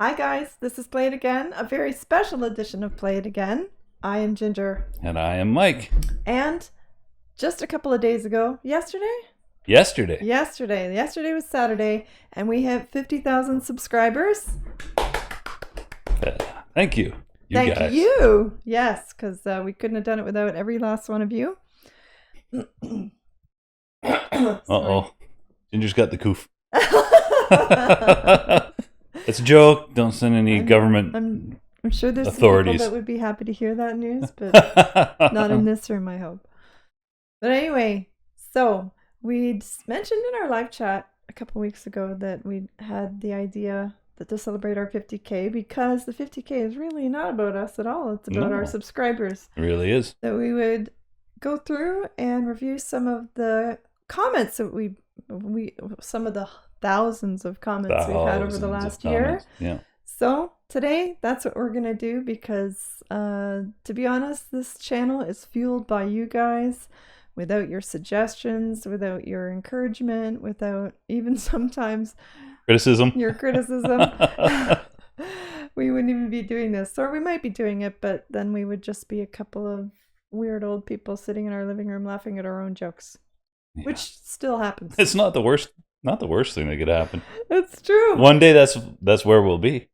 Hi guys, this is Play It Again, a very special edition of Play It Again. I am Ginger. And I am Mike. And just a couple of days ago, yesterday was Saturday, and we have 50,000 subscribers. Thank you. Thank you. Yes, because we couldn't have done it without every last one of you. Uh-oh. Ginger's got the coof. It's a joke. Don't send any government I'm sure there's authorities. Some people that would be happy to hear that news, but not in this room, I hope. But anyway, so we'd mentioned in our live chat a couple weeks ago that we had the idea to celebrate our 50K, because the 50K is really not about us at all. It's about our subscribers. It really is. That we would go through and review some of the comments that we some of the thousands of comments we've had over the last year. Yeah. So today, that's what we're going to do, because to be honest, this channel is fueled by you guys. Without your suggestions, without your encouragement, without even sometimes your criticism, we wouldn't even be doing this. Or we might be doing it, but then we would just be a couple of weird old people sitting in our living room laughing at our own jokes, which still happens. It's not the worst thing that could happen. It's true. One day that's where we'll be.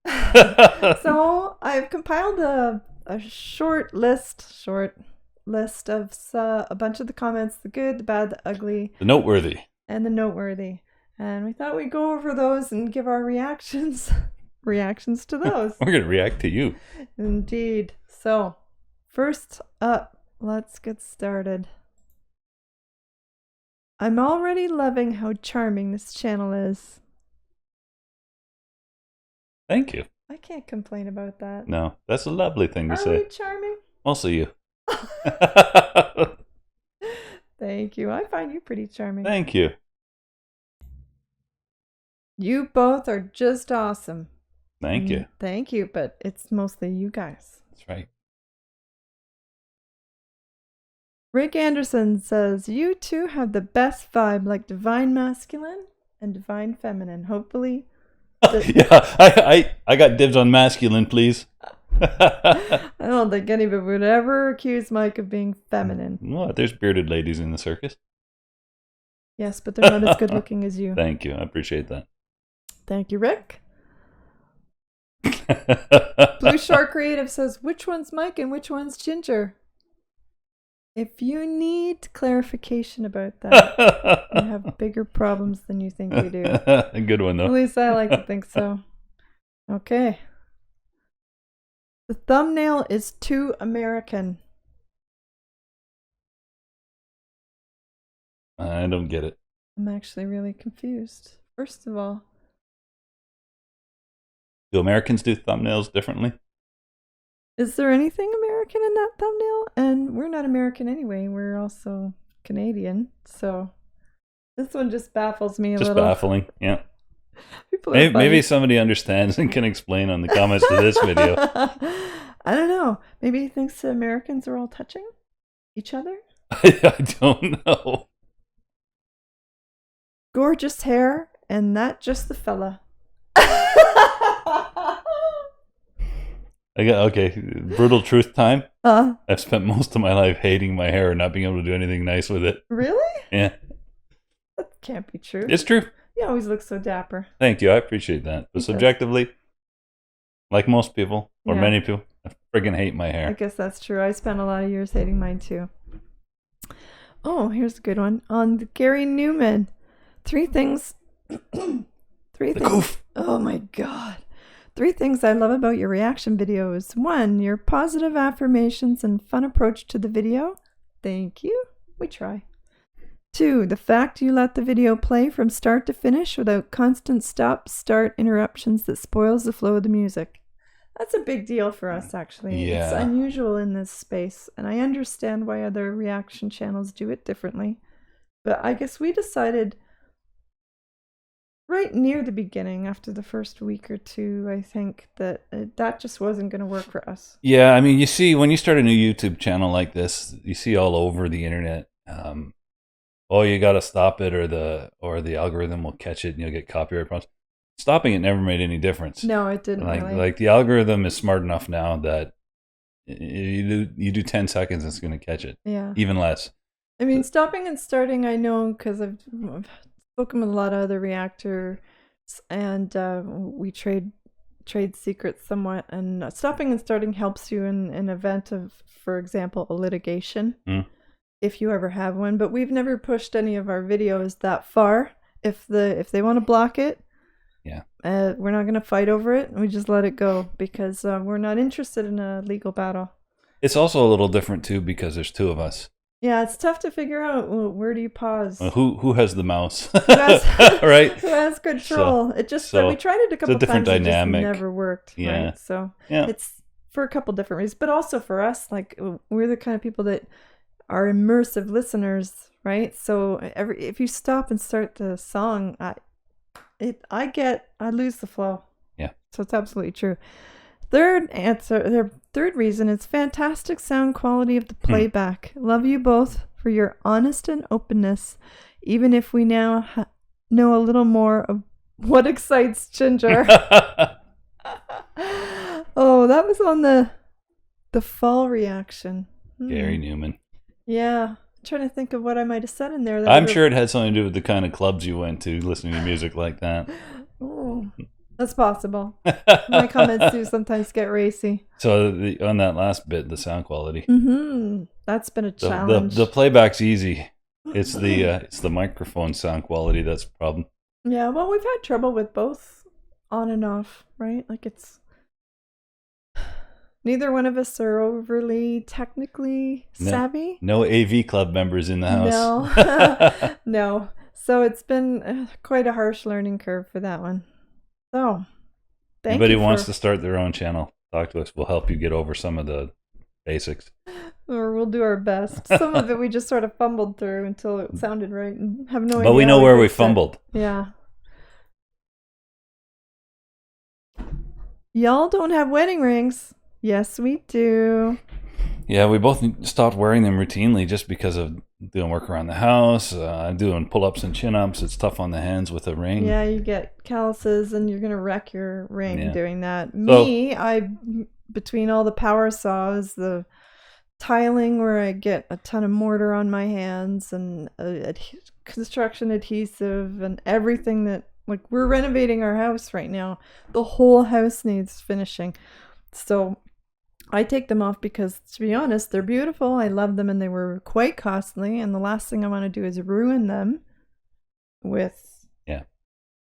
So I've compiled a short list of a bunch of the comments, the good, the bad, the ugly, The noteworthy. And we thought we'd go over those and give our reactions to those. We're going to react to you. Indeed. So first up, let's get started. I'm already loving how charming this channel is. Thank you. I can't complain about that. No, that's a lovely thing to say. Are we charming? Also you. Thank you. I find you pretty charming. Thank you. You both are just awesome. Thank you. Thank you, but it's mostly you guys. That's right. Rick Anderson says, you two have the best vibe, like divine masculine and divine feminine. Hopefully. Yeah, I got dibs on masculine, please. I don't think anybody would ever accuse Mike of being feminine. Well, there's bearded ladies in the circus. Yes, but they're not as good looking as you. Thank you. I appreciate that. Thank you, Rick. Blue Shark Creative says, which one's Mike and which one's Ginger? If you need clarification about that, you have bigger problems than you think you do. A good one, though. At least I like to think so. Okay. The thumbnail is too American. I don't get it. I'm actually really confused. First of all, do Americans do thumbnails differently? is there anything American in that thumbnail? And we're not American anyway. We're also Canadian. So this one just baffles me a little. Just baffling, yeah. Maybe somebody understands and can explain on the comments to this video. I don't know. Maybe he thinks the Americans are all touching each other? I don't know. Gorgeous hair, and that just the fella. Okay, brutal truth time. I've spent most of my life hating my hair and not being able to do anything nice with it. Really? Yeah. That can't be true. It's true. You always look so dapper. Thank you. I appreciate that. But subjectively, like most people, or many people, I friggin' hate my hair. I guess that's true. I spent a lot of years hating mine too. Oh, here's a good one. On Gary Newman. Three things. Goof. Oh my God. 3 things I love about your reaction videos. 1, your positive affirmations and fun approach to the video. Thank you. We try. 2, the fact you let the video play from start to finish without constant stop-start interruptions that spoils the flow of the music. That's a big deal for us, actually. Yeah. It's unusual in this space, and I understand why other reaction channels do it differently. But I guess we decided right near the beginning, after the first week or two, I think that that just wasn't going to work for us. Yeah, I mean, you see, when you start a new YouTube channel like this, you see all over the internet, oh, you got to stop it, or the algorithm will catch it and you'll get copyright problems. stopping it never made any difference. No, it didn't really. Like the algorithm is smart enough now that you do 10 seconds, it's going to catch it. Yeah. Even less. I mean, stopping and starting, I know because I've spoken with a lot of other reactors, and we trade secrets somewhat. And stopping and starting helps you in an event of, for example, a litigation, if you ever have one. But we've never pushed any of our videos that far. If they want to block it, yeah, we're not going to fight over it. We just let it go because we're not interested in a legal battle. It's also a little different too because there's two of us. Yeah, it's tough to figure out, well, where do you pause? Who has the mouse? Right? Who has control? We tried it a couple times. Dynamic. It just never worked. Yeah. Right? So it's for a couple different reasons, but also for us, like we're the kind of people that are immersive listeners, right? So if you stop and start the song, I lose the flow. Yeah. So it's absolutely true. Third reason is fantastic sound quality of the playback. Love you both for your honest and openness, even if we now know a little more of what excites Ginger. Oh, that was on the fall reaction. Gary Newman. Yeah. I'm trying to think of what I might have said in there. I'm sure it had something to do with the kind of clubs you went to listening to music like that. Oh. That's possible. My comments do sometimes get racy. So on that last bit, the sound quality. That's been a challenge. The playback's easy. It's the microphone sound quality that's the problem. Yeah, well, we've had trouble with both on and off, right? Like it's neither one of us are overly technically savvy. No AV club members in the house. No. No. So it's been quite a harsh learning curve for that one. So, anybody wants to start their own channel, talk to us. We'll help you get over some of the basics. Or we'll do our best. Some of it we just sort of fumbled through until it sounded right and have no idea. But we know where we fumbled. Yeah. Y'all don't have wedding rings. Yes, we do. Yeah, we both stopped wearing them routinely just because of doing work around the house, doing pull-ups and chin-ups. It's tough on the hands with a ring. Yeah, you get calluses and you're going to wreck your ring doing that. Me, between all the power saws, the tiling where I get a ton of mortar on my hands and construction adhesive and everything that, like, we're renovating our house right now. The whole house needs finishing. So I take them off because, to be honest, they're beautiful. I love them and they were quite costly. And the last thing I want to do is ruin them with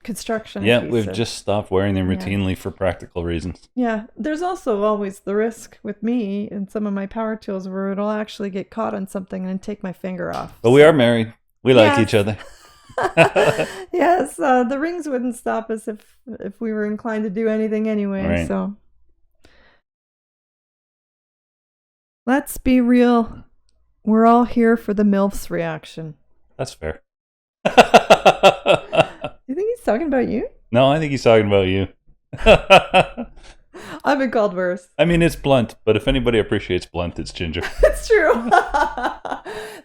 construction. Yeah, adhesive. we've just stopped wearing them routinely for practical reasons. Yeah, there's also always the risk with me and some of my power tools where it'll actually get caught on something and take my finger off. But we are married. We like each other. Yes, the rings wouldn't stop us if we were inclined to do anything anyway. Right. So let's be real. We're all here for the MILF's reaction. That's fair. You think he's talking about you? No, I think he's talking about you. I've been called worse. I mean, it's blunt, but if anybody appreciates blunt, it's Ginger. It's true.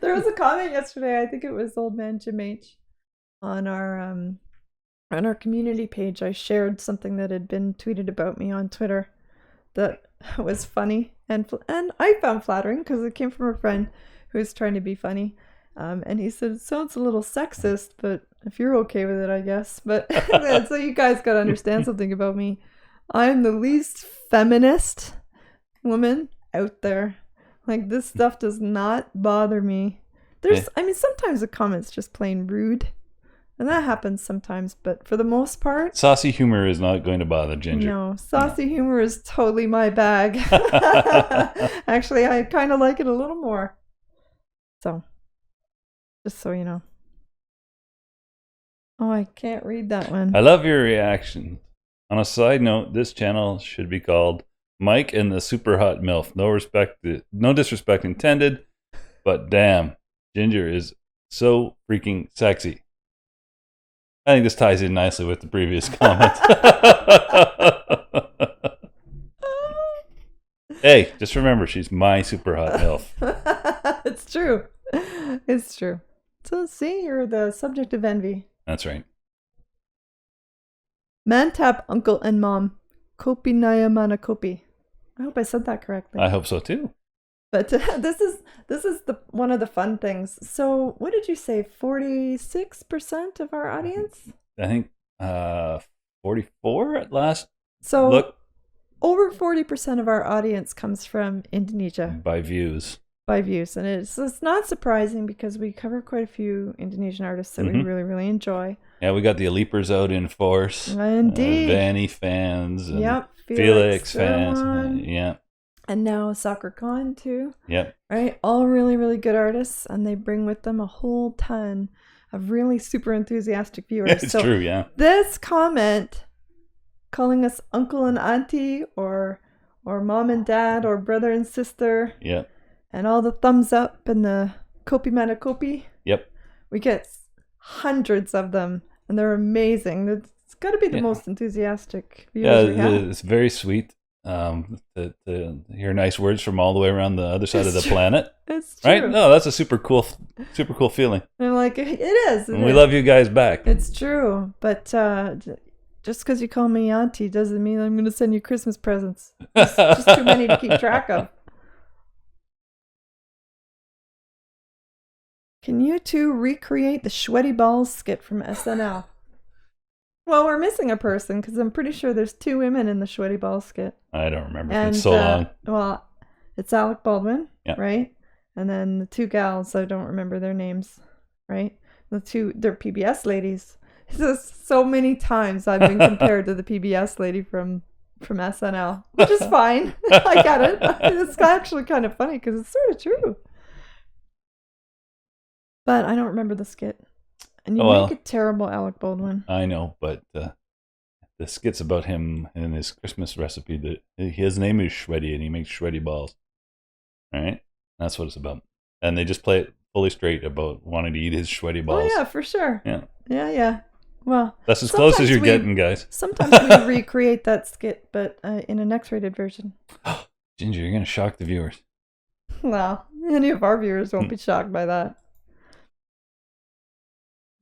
There was a comment yesterday, I think it was Old Man Jim H, on our community page. I shared something that had been tweeted about me on Twitter that was funny and I found flattering because it came from a friend who was trying to be funny. And he said, it sounds a little sexist, but if you're okay with it, I guess. But so you guys got to understand something about me. I'm the least feminist woman out there. Like, this stuff does not bother me. I mean, sometimes the comment's just plain rude. And that happens sometimes, but for the most part... Saucy humor is not going to bother Ginger. No, saucy humor is totally my bag. Actually, I kind of like it a little more. So, just so you know. Oh, I can't read that one. I love your reaction. On a side note, this channel should be called Mike and the Super Hot MILF. No disrespect intended, but damn, Ginger is so freaking sexy. I think this ties in nicely with the previous comment. Hey, just remember, she's my super hot MILF. It's true. It's true. So see, you're the subject of envy. That's right. Mantap, uncle and mom. Kopi naya mana kopi. I hope I said that correctly. I hope so too. But this is the one of the fun things. So what did you say? 46% of our audience? I think 44 at last. So look, over 40% of our audience comes from Indonesia. By views. By views. And it's not surprising because we cover quite a few Indonesian artists that we really, really enjoy. Yeah, we got the Leapers out in force. Indeed. Vanny fans. And yep. Felix fans. Yeah. And now Soccer Khan too. Yep. Right? All really, really good artists. And they bring with them a whole ton of really super enthusiastic viewers. It's true, yeah. This comment calling us uncle and auntie or mom and dad or brother and sister. Yep. And all the thumbs up and the kopi mana kopi. Yep. We get hundreds of them and they're amazing. It's got to be the most enthusiastic viewers we have. It's very sweet to hear nice words from all the way around the other side of the planet. It's true. Right? No, that's a super cool feeling. And I'm like, it is. And we love you guys back. It's true. But just because you call me auntie doesn't mean I'm going to send you Christmas presents. It's just too many to keep track of. Can you two recreate the sweaty balls skit from SNL? Well, we're missing a person because I'm pretty sure there's 2 women in the sweaty balls skit. I don't remember. It's so long. Well, it's Alec Baldwin, right? And then the 2 gals, I don't remember their names, right? They're PBS ladies. So many times I've been compared to the PBS lady from SNL, which is fine. I get it. It's actually kind of funny because it's sort of true. But I don't remember the skit. And you make a terrible Alec Baldwin. I know, but the skit's about him and his Christmas recipe. His name is Shreddy, and he makes shreddy balls. All right? That's what it's about. And they just play it fully straight about wanting to eat his shreddy balls. Oh, yeah, for sure. Yeah. Yeah. Well, that's as close as you're getting, guys. Sometimes we recreate that skit, but in an X-rated version. Ginger, you're going to shock the viewers. Well, any of our viewers won't be shocked by that.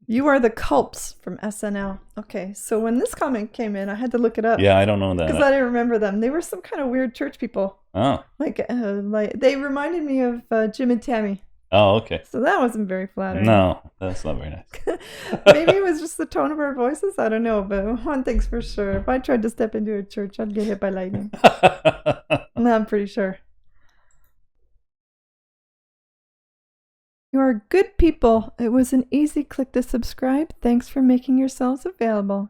You are the culps from SNL. Okay, so when this comment came in, I had to look it up. Yeah, I don't know that. Because I didn't remember them. They were some kind of weird church people. Oh. Like they reminded me of Jim and Tammy. Oh, okay. So that wasn't very flattering. No, that's not very nice. Maybe it was just the tone of our voices. I don't know. But one thing's for sure. If I tried to step into a church, I'd get hit by lightning. I'm pretty sure. You are good people. It was an easy click to subscribe. Thanks for making yourselves available.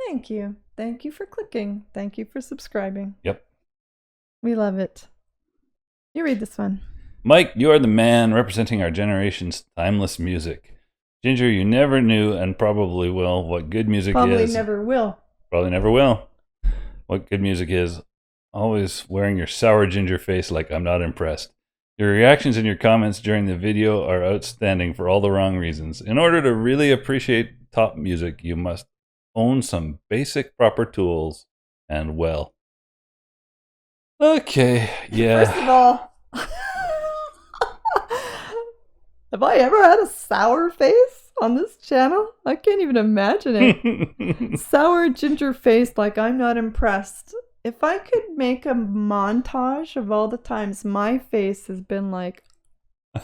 Thank you. Thank you for clicking. Thank you for subscribing. Yep. We love it. You read this one. Mike, you are the man representing our generation's timeless music. Ginger, you never knew and probably will what good music is. Probably never will. Probably never will. What good music is. Always wearing your sour ginger face like I'm not impressed. Your reactions and your comments during the video are outstanding for all the wrong reasons. In order to really appreciate top music, you must own some basic proper tools and well. Okay, yeah. First of all, have I ever had a sour face on this channel? I can't even imagine it. Sour ginger face like I'm not impressed. If I could make a montage of all the times my face has been like,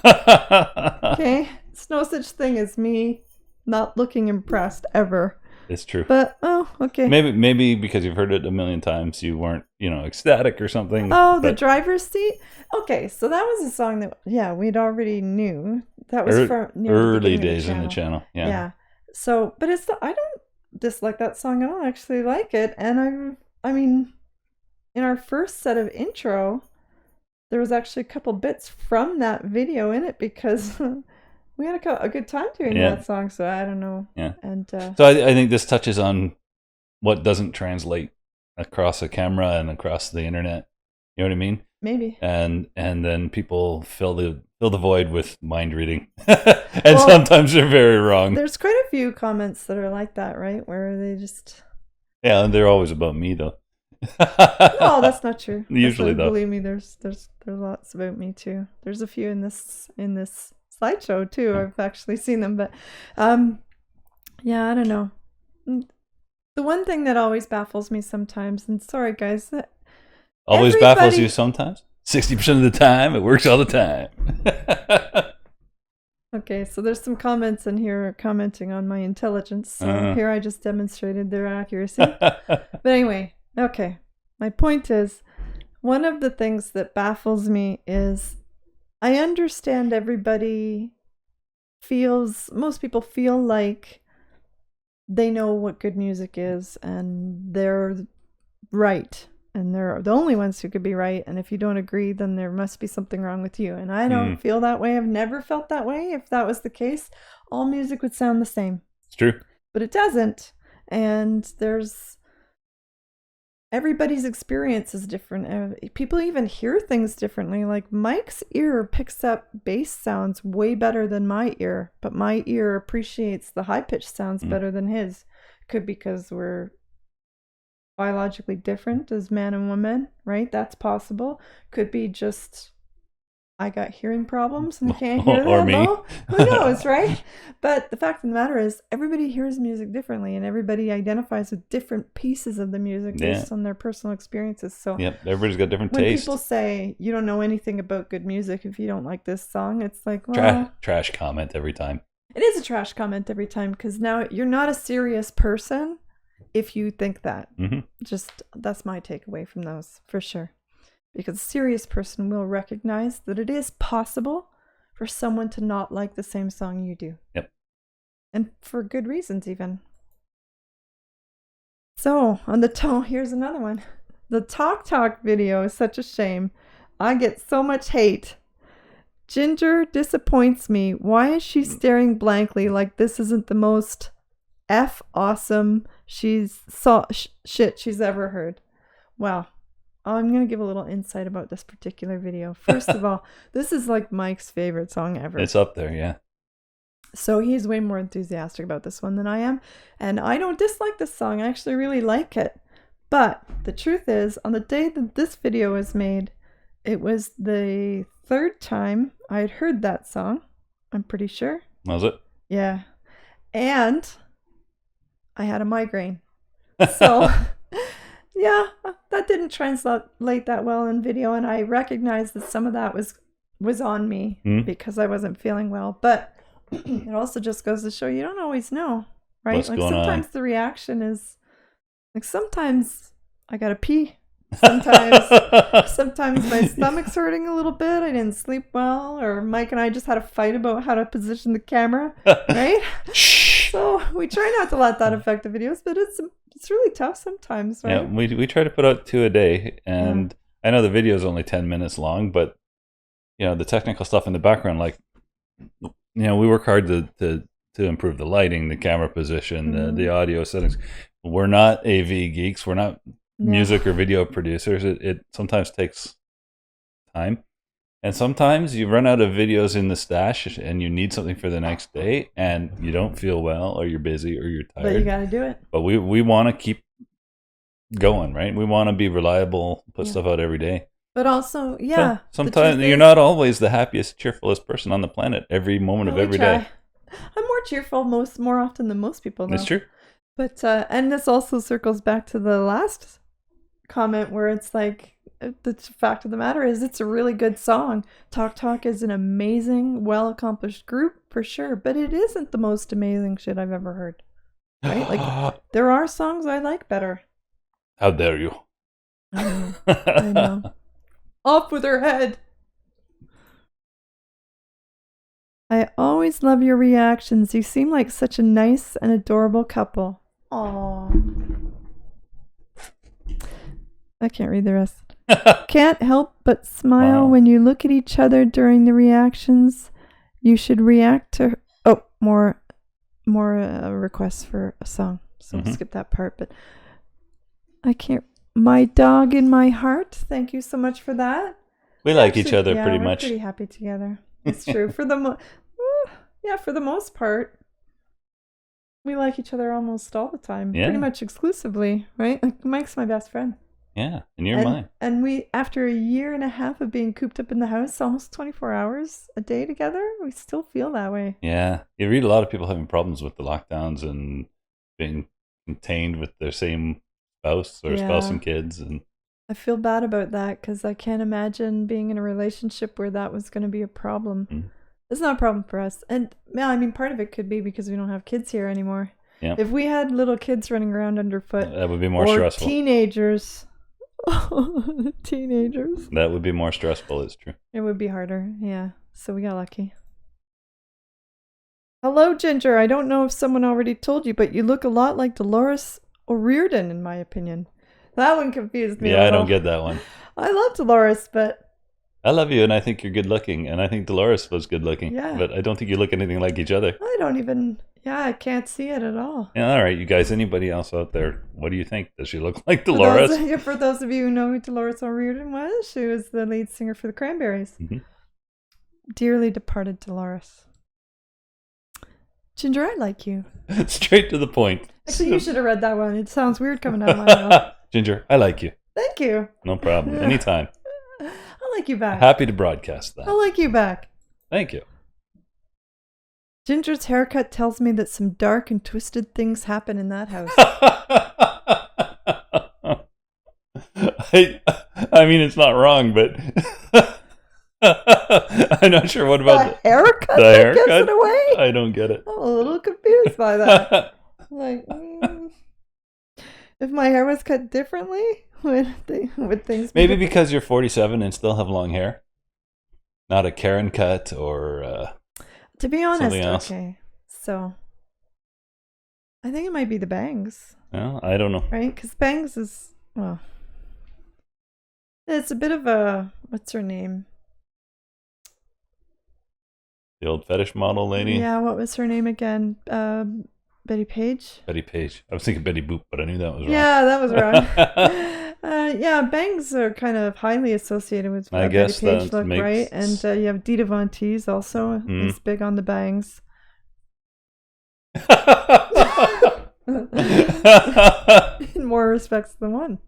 okay, it's no such thing as me not looking impressed ever. It's true. But, oh, okay. Maybe because you've heard it a million times, you weren't, ecstatic or something. Oh, the driver's seat? Okay, so that was a song that, we'd already knew. That was from early days in the channel. Yeah. So, but I don't dislike that song at all. I actually like it. And I mean, in our first set of intro, there was actually a couple bits from that video in it because we had a good time doing that song. So I don't know. Yeah. And so I think this touches on what doesn't translate across a camera and across the internet. You know what I mean? Maybe. And then people fill the void with mind reading, and sometimes they're very wrong. There's quite a few comments that are like that, right? Where they just and they're always about me though. No, that's not true. Usually, though, believe me, there's lots about me too. There's a few in this slideshow too. I've actually seen them, but I don't know. The one thing that always baffles me sometimes, and sorry guys, that Always baffles you sometimes? 60% of the time, it works all the time. Okay, so there's some comments in here commenting on my intelligence. So here I just demonstrated their accuracy. But anyway, okay. My point is, one of the things that baffles me is I understand most people feel like they know what good music is and they're right. And they're the only ones who could be right. And if you don't agree, then there must be something wrong with you. And I don't feel that way. I've never felt that way. If that was the case, all music would sound the same. It's true. But it doesn't. And everybody's experience is different. People even hear things differently. Like Mike's ear picks up bass sounds way better than my ear. But my ear appreciates the high-pitched sounds better than his. Could be because we're biologically different as man and woman, right? That's possible. Could be just I got hearing problems and can't hear that low. Who knows, right? But the fact of the matter is everybody hears music differently and everybody identifies with different pieces of the music based on their personal experiences. So everybody's got different when tastes. People say you don't know anything about good music if you don't like this song, it's like, well, trash comment every time. It is a trash comment every time because now you're not a serious person if you think that. Just that's my takeaway from those for sure. Because a serious person will recognize that it is possible for someone to not like the same song you do. Yep. And for good reasons even. So on the tone, here's another one. The Talk video is such a shame. I get so much hate. Ginger disappoints me. Why is she staring blankly like this isn't the most awesome shit she's ever heard? Wow. I'm going to give a little insight about this particular video. First of all, this is like Mike's favorite song ever. It's up there, yeah. So he's way more enthusiastic about this one than I am. And I don't dislike this song. I actually really like it. But the truth is, on the day that this video was made, it was the third time I'd heard that song. I'm pretty sure. Was it? Yeah. And I had a migraine. So... yeah, that didn't translate that well in video, and I recognized that some of that was on me because I wasn't feeling well. But it also just goes to show you don't always know, right? What's like going sometimes on? The reaction is like sometimes I gotta pee. Sometimes my stomach's hurting a little bit. I didn't sleep well, or Mike and I just had a fight about how to position the camera, right? So we try not to let that affect the videos, but it's really tough sometimes, right? Yeah, we try to put out 2 a day, and I know the video is only 10 minutes long, but the technical stuff in the background, like we work hard to improve the lighting, the camera position, the audio settings. We're not AV geeks. We're not music or video producers. It sometimes takes time. And sometimes you run out of videos in the stash and you need something for the next day and you don't feel well or you're busy or you're tired. But you got to do it. But we want to keep going, right? We want to be reliable, put stuff out every day. But also, so sometimes you're not always the happiest, cheerfulest person on the planet every moment of every day. I'm more cheerful more often than most people, though. It's true. But, and this also circles back to the last comment where it's like, the fact of the matter is it's a really good song. Talk is an amazing, well-accomplished group for sure, but it isn't the most amazing shit I've ever heard. Right? Like there are songs I like better. How dare you? I know. Off with her head. I always love your reactions. You seem like such a nice and adorable couple. Aww. I can't read the rest. Can't help but smile when you look at each other during the reactions. You should react to more requests for a song. So we'll skip that part. But I can't. My dog in my heart. Thank you so much for that. We like each other pretty much. We're pretty happy together. It's true. For the most part, we like each other almost all the time. Yeah. Pretty much exclusively, right? Like Mike's my best friend. Yeah, and you're mine. And we, after a year and a half of being cooped up in the house, almost 24 hours a day together, we still feel that way. Yeah, you read a lot of people having problems with the lockdowns and being contained with their same spouse or spouse and kids. And I feel bad about that because I can't imagine being in a relationship where that was going to be a problem. It's not a problem for us. And I mean, part of it could be because we don't have kids here anymore. Yeah. If we had little kids running around underfoot, that would be more or stressful. Teenagers. That would be more stressful, it's true. It would be harder, yeah. So we got lucky. Hello, Ginger. I don't know if someone already told you, but you look a lot like Dolores O'Riordan, in my opinion. That one confused me. Yeah, I don't get that one. I love Dolores, but I love you, and I think you're good looking, and I think Dolores was good looking. Yeah. But I don't think you look anything like each other. I don't even. Yeah, I can't see it at all. Yeah, all right, you guys. Anybody else out there? What do you think? Does she look like Dolores? For those of you who know who Dolores O'Riordan was, she was the lead singer for the Cranberries. Mm-hmm. Dearly departed Dolores. Ginger, I like you. Straight to the point. Actually, you should have read that one. It sounds weird coming out of my mouth. Ginger, I like you. Thank you. No problem. Anytime. I like you back. Happy to broadcast that. I like you back. Thank you. Ginger's haircut tells me that some dark and twisted things happen in that house. I mean, it's not wrong, but I'm not sure what about the haircut. The haircut? Gets it away? I don't get it. I'm a little confused by that. Like, if my hair was cut differently, would things be maybe different? because you're 47 and still have long hair, not a Karen cut or to be honest, something else. Okay, so I think it might be the bangs. Well, I don't know. Right? Because bangs is, well, it's a bit of a, what's her name? The old fetish model lady? Yeah, what was her name again? Betty Page? Betty Page. I was thinking Betty Boop, but I knew that was wrong. Yeah, that was wrong. Yeah, bangs are kind of highly associated with I Betty guess Page that look, makes... right? And you have Dita Von Teese also is big on the bangs. In more respects than one.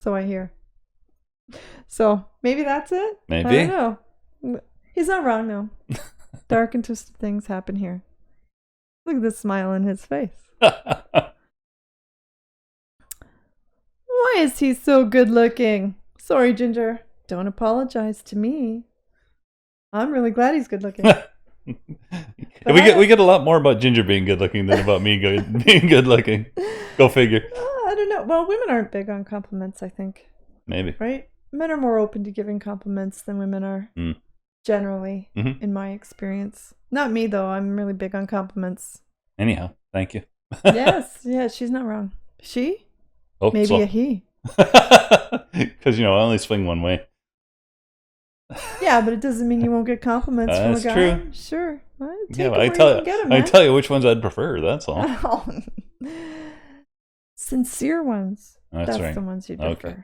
So I hear. So maybe that's it? Maybe. I don't know. He's not wrong, though. Dark and twisted things happen here. Look at the smile on his face. Why is he so good looking? Sorry, Ginger. Don't apologize to me. I'm really glad he's good looking. we get a lot more about Ginger being good looking than about me being good looking. Go figure. I don't know. Well, women aren't big on compliments, I think. Maybe. Right? Men are more open to giving compliments than women are. Generally, in my experience. Not me, though. I'm really big on compliments. Anyhow, thank you. Yes, she's not wrong. She? Hope Maybe so. a he. Because, I only swing one way. Yeah, but it doesn't mean you won't get compliments from a That's guy. true. Sure. Yeah, I tell you which ones I'd prefer, that's all. Sincere ones. That's right. the ones you prefer. Okay.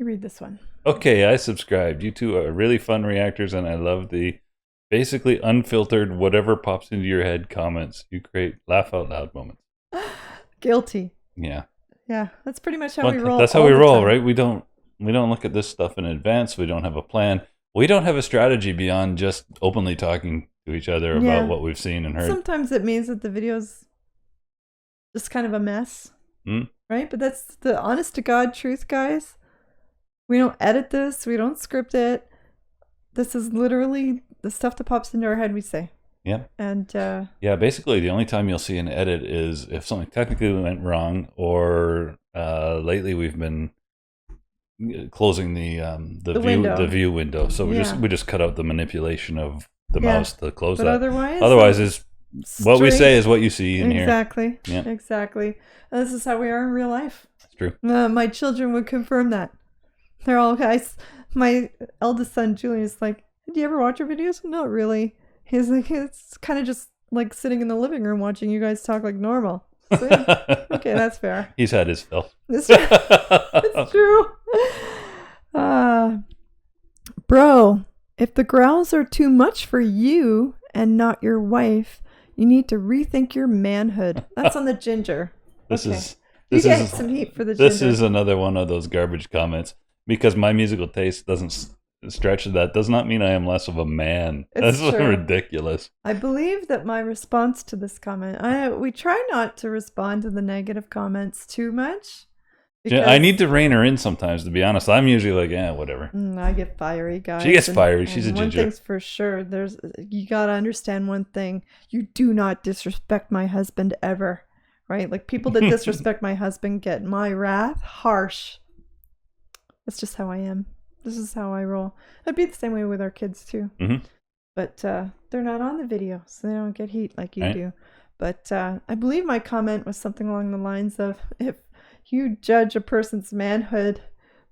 You read this one. Okay, I subscribed. You two are really fun reactors, and I love the basically unfiltered, whatever pops into your head comments. You create laugh out loud moments. Guilty. Yeah. Yeah, that's pretty much how we roll. That's how we roll, right? We don't look at this stuff in advance. We don't have a plan. We don't have a strategy beyond just openly talking to each other about what we've seen and heard. Sometimes it means that the video's just kind of a mess, right? But that's the honest to God truth, guys. We don't edit this. We don't script it. This is literally the stuff that pops into our head we say. Yeah. And basically the only time you'll see an edit is if something technically went wrong, or lately we've been closing the view window. So we just cut out the manipulation of the mouse to close that. Otherwise is what we say is what you see in here. Exactly. Yeah. Exactly. And this is how we are in real life. That's true. My children would confirm that. They're all guys. My eldest son, Julian, is like, do you ever watch your videos? Not really. He's like, it's kind of just like sitting in the living room watching you guys talk like normal. So, yeah. Okay, that's fair. He's had his fill. It's true. Bro, if the growls are too much for you and not your wife, you need to rethink your manhood. That's on the Ginger. This okay. is some heat for the Ginger. This is another one of those garbage comments, because my musical taste stretch of that does not mean I am less of a man. It's That's true. ridiculous. I believe that my response to this comment, we try not to respond to the negative comments too much. I need to rein her in sometimes, to be honest. I'm usually like, whatever. I get fiery, guys. She gets fiery. She's a one ginger. One thing's for sure. You gotta understand one thing. You do not disrespect my husband ever, right? Like people that disrespect my husband get my wrath harsh. That's just how I am. This is how I roll. I'd be the same way with our kids too. Mm-hmm. But they're not on the video, so they don't get heat like you do. But I believe my comment was something along the lines of, if you judge a person's manhood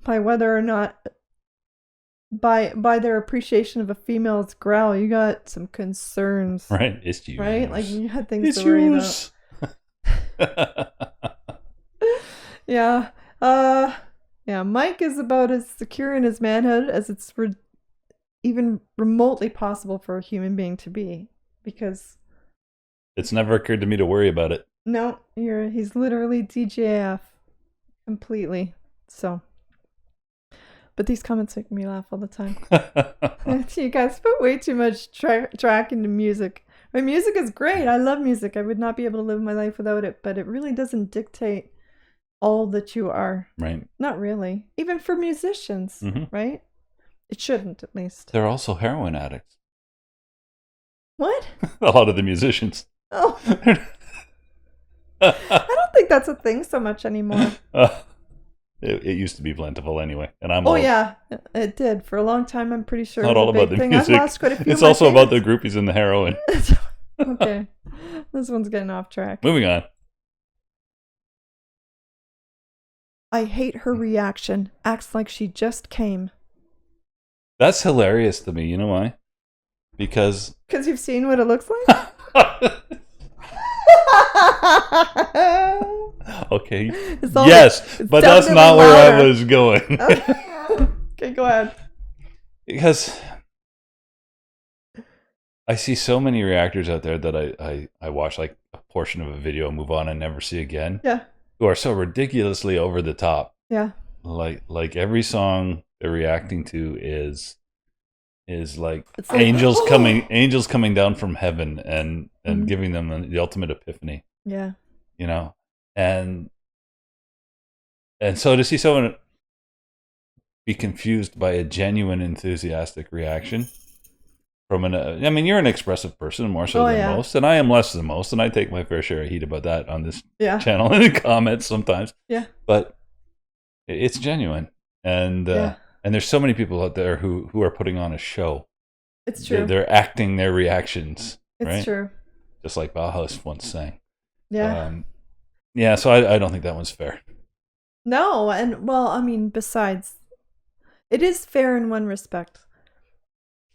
by whether or not by their appreciation of a female's growl, you got some concerns. Right, issues. Right, like you had things to worry about. Yeah. Yeah. Mike is about as secure in his manhood as it's even remotely possible for a human being to be, because it's never occurred to me to worry about it. No, he's literally DJF. Completely. So, but these comments make me laugh all the time. You guys put way too much track into music. My music is great. I love music. I would not be able to live my life without it, but it really doesn't dictate all that you are. Right. Not really. Even for musicians, right? It shouldn't, at least. They're also heroin addicts. What? A lot of the musicians. Oh. I don't think that's a thing so much anymore. It used to be plentiful anyway, and I'm. Oh yeah, it did for a long time. I'm pretty sure. It's not all about the music. I've lost quite a few. It's also about the groupies and the heroin. Okay, this one's getting off track. Moving on. I hate her reaction. Acts like she just came. That's hilarious to me. You know why? Because you've seen what it looks like. Okay. Yes, but that's not where I was going. Okay, go ahead. Because I see so many reactors out there that I watch like a portion of a video and move on and never see again. Yeah. Who are so ridiculously over the top. Yeah. Like every song they're reacting to is like angels coming down from heaven and giving them the ultimate epiphany. Yeah. You know, and so to see someone be confused by a genuine enthusiastic reaction from I mean, you're an expressive person more so than most, and I am less than most, and I take my fair share of heat about that on this channel in the comments sometimes. Yeah. But it's genuine, and there's so many people out there who are putting on a show. It's true. They're acting their reactions. It's right? true. Just like Bauhaus once sang. Yeah. So I don't think that one's fair. No, and well, I mean, besides, it is fair in one respect.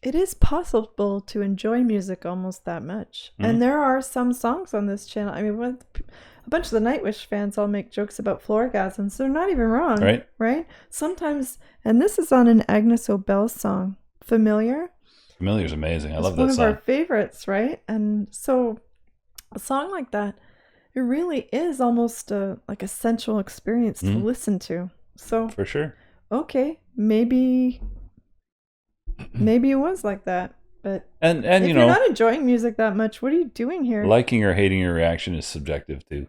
It is possible to enjoy music almost that much. Mm-hmm. And there are some songs on this channel. I mean, a bunch of the Nightwish fans all make jokes about floorgasms. They're not even wrong. Right? Sometimes, and this is on an Agnes Obel song, Familiar. Familiar is amazing. I love that song. It's one of our favorites, right? And so a song like that, it really is almost like a sensual experience to listen to. So for sure. Okay, maybe it was like that, but and if you're not enjoying music that much, what are you doing here? Liking or hating your reaction is subjective too.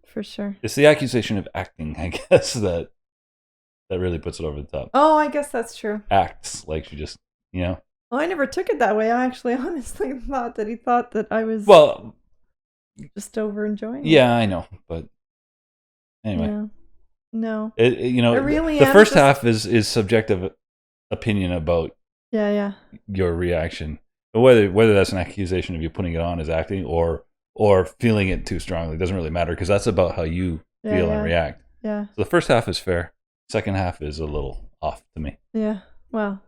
For sure. It's the accusation of acting, I guess, that really puts it over the top. Oh, I guess that's true. Acts like she just, Well, I never took it that way. I actually honestly thought that he thought that I was just over enjoying it. Yeah, I know, but anyway. Yeah. No. I really the first half is subjective opinion about your reaction. But whether that's an accusation of you putting it on as acting or feeling it too strongly doesn't really matter, because that's about how you feel and react. Yeah. So the first half is fair. Second half is a little off to me. Yeah. Well,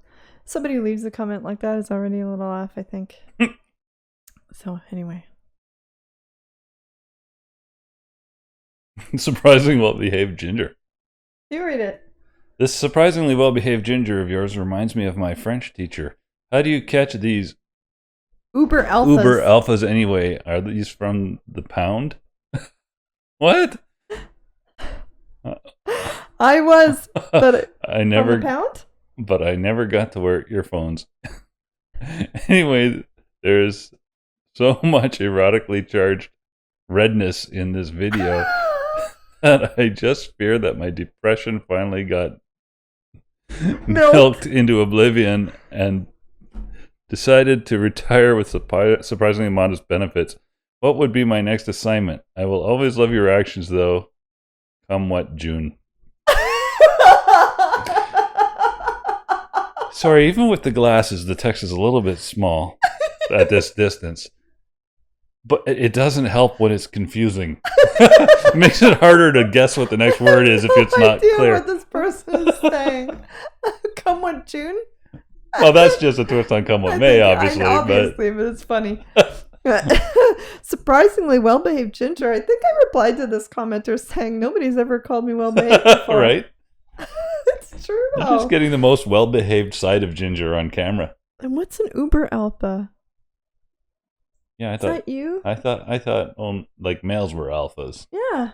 somebody who leaves a comment like that is already a little off, I think. So anyway. Surprisingly well-behaved ginger. You read it. This surprisingly well-behaved ginger of yours reminds me of my French teacher. How do you catch these Uber alphas anyway? Are these from the pound? What? I was, but I never. From the pound? but I never got to wear earphones. Anyway, there's so much erotically charged redness in this video that I just fear that my depression finally got milked into oblivion and decided to retire with surprisingly modest benefits. What would be my next assignment? I will always love your reactions, though. Come what, June? Sorry, even with the glasses, the text is a little bit small at this distance. But it doesn't help when it's confusing. It makes it harder to guess what the next word is if it's not clear. I what this person is saying. Come what, June? Well, that's just a twist on Come What May, obviously. Obviously, but it's funny. Surprisingly well-behaved Ginger. I think I replied to this commenter saying nobody's ever called me well-behaved before. Right? It's true, though. I'm just getting the most well-behaved side of Ginger on camera. And what's an Uber alpha? Yeah, Is that you? I thought like males were alphas. Yeah.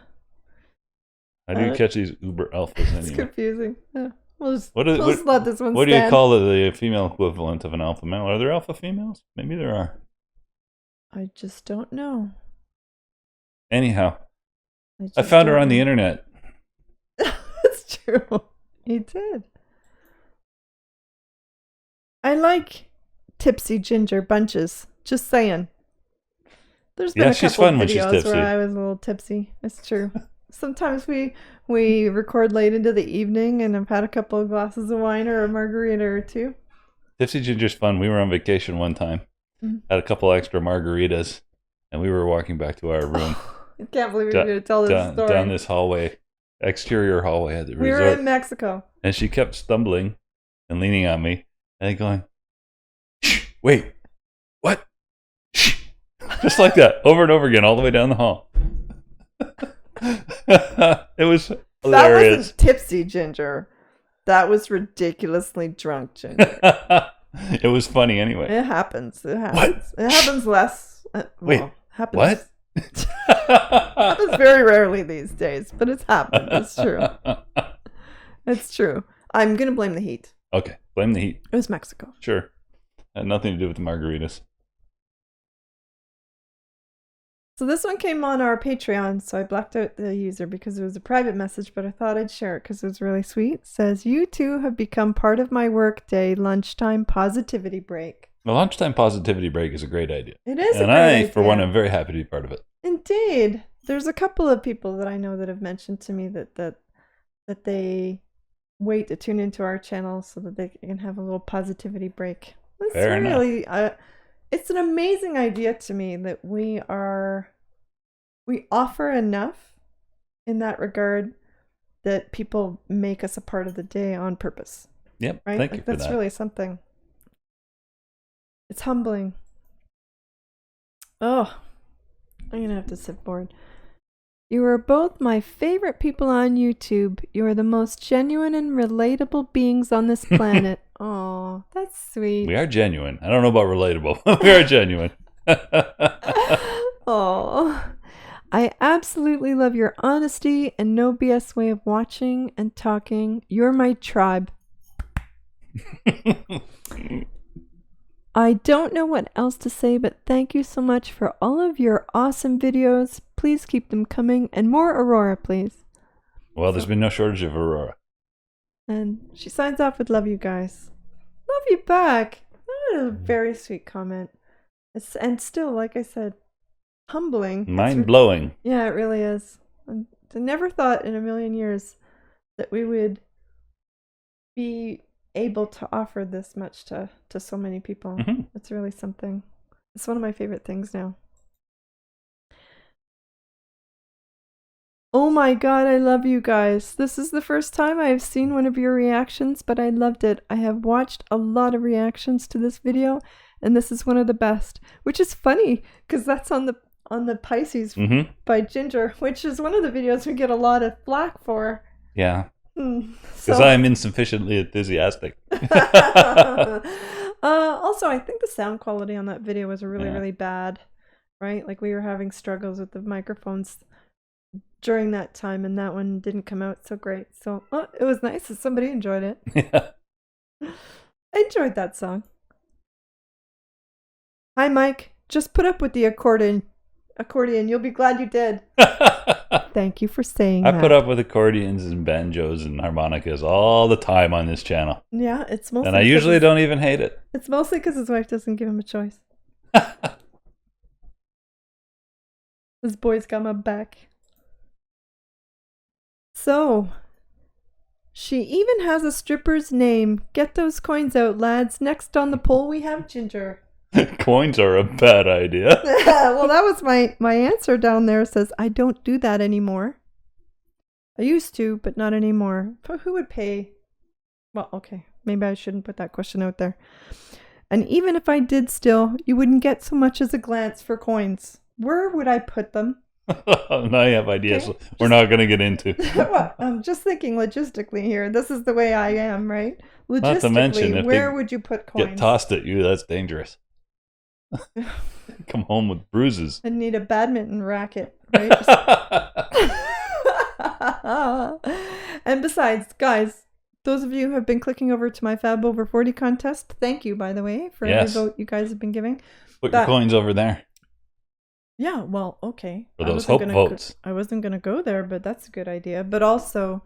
How do you catch these Uber alphas anyway? It's confusing. Yeah. We'll just let this one stand. What do you call the female equivalent of an alpha male? Are there alpha females? Maybe there are. I just don't know. Anyhow, I found her on the internet. That's true. You did. I like tipsy Ginger bunches. Just saying. There's been a couple of videos where I was a little tipsy. It's true. Sometimes we record late into the evening and I've had a couple of glasses of wine or a margarita or two. Tipsy Ginger's fun. We were on vacation one time. Had a couple extra margaritas and we were walking back to our room. I can't believe you're going to tell this story. Down this hallway, exterior hallway at the resort. We were in Mexico. And she kept stumbling and leaning on me and going, "Shh, wait, what? Shh." Just like that, over and over again, all the way down the hall. It was hilarious. That wasn't tipsy Ginger. That was ridiculously drunk Ginger. It was funny anyway. It happens. What? It happens less. Wait, happens. What? Happens very rarely these days, but it's happened. It's true. It's true. I'm going to blame the heat. Okay, blame the heat. It was Mexico. Sure. Had nothing to do with the margaritas. So this one came on our Patreon, so I blacked out the user because it was a private message, but I thought I'd share it because it was really sweet. It says, "You two have become part of my workday lunchtime positivity break." The lunchtime positivity break is a great idea. It is and a great idea. For one, am very happy to be part of it. Indeed. There's a couple of people that I know that have mentioned to me that they wait to tune into our channel so that they can have a little positivity break. It's Fair really enough. It's an amazing idea to me that we offer enough in that regard that people make us a part of the day on purpose. Yep. Right? Thank you for that. That's really something. It's humbling. Oh, I'm going to have to sit bored. "You are both my favorite people on YouTube. You are the most genuine and relatable beings on this planet." Oh, that's sweet. We are genuine. I don't know about relatable. We are genuine. Oh, "I absolutely love your honesty and no BS way of watching and talking. You're my tribe." "I don't know what else to say, but thank you so much for all of your awesome videos. Please keep them coming, and more Aurora, please." Well, there's been no shortage of Aurora. And she signs off with, "Love you guys." Love you back. That is a very sweet comment. And still, like I said, humbling. Mind-blowing. Yeah, it really is. I never thought in a million years that we would be able to offer this much to so many people. Mm-hmm. It's really something. It's one of my favorite things now. "Oh my god, I love you guys. This is the first time I have seen one of your reactions, but I loved it. I have watched a lot of reactions to this video, and this is one of the best." Which is funny, because that's on the Pisces by Ginger, which is one of the videos we get a lot of flack for. Yeah. Because I'm insufficiently enthusiastic. Also, I think the sound quality on that video was really, really bad, right? Like we were having struggles with the microphones during that time, and that one didn't come out so great. So it was nice that somebody enjoyed it. Yeah. I enjoyed that song. Hi, Mike. Just put up with the accordion. You'll be glad you did. Thank you for saying I that. put up with accordions and banjos and harmonicas all the time on this channel. Yeah, it's mostly. And I usually don't even hate it. It's mostly because his wife doesn't give him a choice. This boy's got my back. So, she even has a stripper's name. Get those coins out, lads. Next on the poll, we have Ginger. Coins are a bad idea. Well, that was my answer down there. It says, I don't do that anymore. I used to, but not anymore. But who would pay? Well, okay. Maybe I shouldn't put that question out there. And even if I did still, you wouldn't get so much as a glance for coins. Where would I put them? Now you have ideas Okay. we're not going to get into. Well, I'm just thinking logistically here. This is the way I am, right? Logistically, Not to mention, if where they would you put coins? Get tossed at you, that's dangerous. Come home with bruises. I need a badminton racket, right? And besides, guys, those of you who have been clicking over to my Fab Over 40 contest, thank you, by the way, for every vote you guys have been giving. Put your coins over there. Yeah, well, okay. For those hope votes. I wasn't going to go there, but that's a good idea. But also,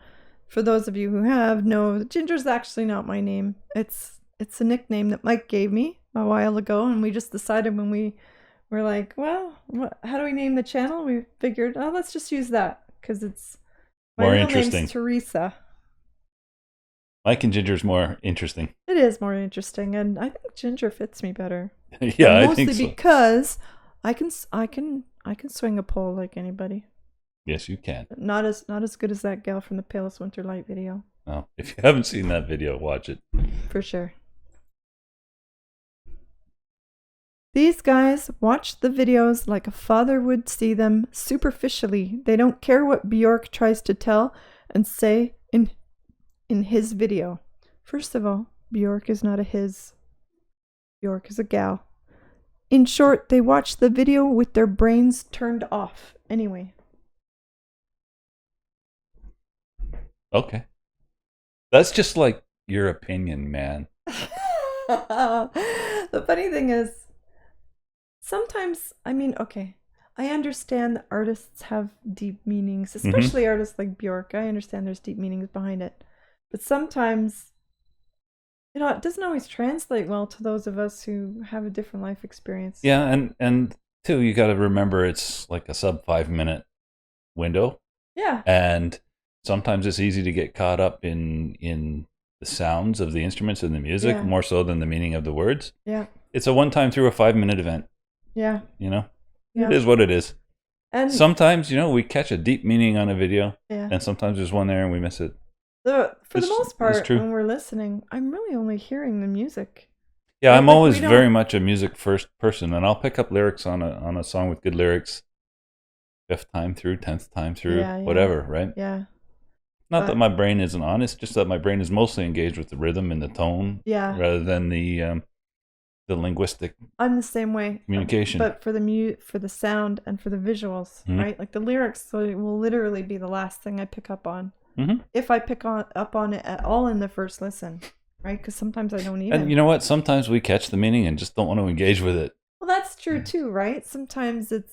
for those of you who have, no, Ginger's actually not my name. It's a nickname that Mike gave me a while ago, and we just decided when we were like, well, how do we name the channel? We figured, oh, let's just use that, because it's my more real interesting. name's Teresa. Mike and Ginger's more interesting. It is more interesting, and I think Ginger fits me better. Yeah, and I think so. Mostly because I can swing a pole like anybody. Yes, you can. Not as good as that gal from the Palest Winter Light video. No, if you haven't seen that video, watch it. For sure. These guys watch the videos like a father would see them superficially. They don't care what Bjork tries to tell and say in his video. First of all, Bjork is not a his. Bjork is a gal. In short, they watch the video with their brains turned off. Anyway. Okay. That's just like your opinion, man. The funny thing is, sometimes, I mean, okay, I understand that artists have deep meanings, especially artists like Bjork. I understand there's deep meanings behind it. But sometimes, it doesn't always translate well to those of us who have a different life experience. Yeah, and too, you got to remember it's like a sub 5 minute window. Yeah. And sometimes it's easy to get caught up in the sounds of the instruments and the music more so than the meaning of the words. Yeah. It's a one-time through a 5-minute event. Yeah. Yeah. It is what it is. And sometimes, we catch a deep meaning on a video. Yeah. And sometimes there's one there and we miss it. For the most part, when we're listening, I'm really only hearing the music. Yeah, I'm always very much a music first person, and I'll pick up lyrics on a song with good lyrics 5th time through, 10th time through, whatever, right? Yeah. Not that my brain isn't on, it's just that my brain is mostly engaged with the rhythm and the tone rather than the linguistic. I'm the same way. Communication. But for the sound and for the visuals, right? Like the lyrics will literally be the last thing I pick up on. Mm-hmm. If I pick up on it at all in the first listen, right? Because sometimes I don't even. And you know what? Sometimes we catch the meaning and just don't want to engage with it. Well, that's true too, right? Sometimes it's.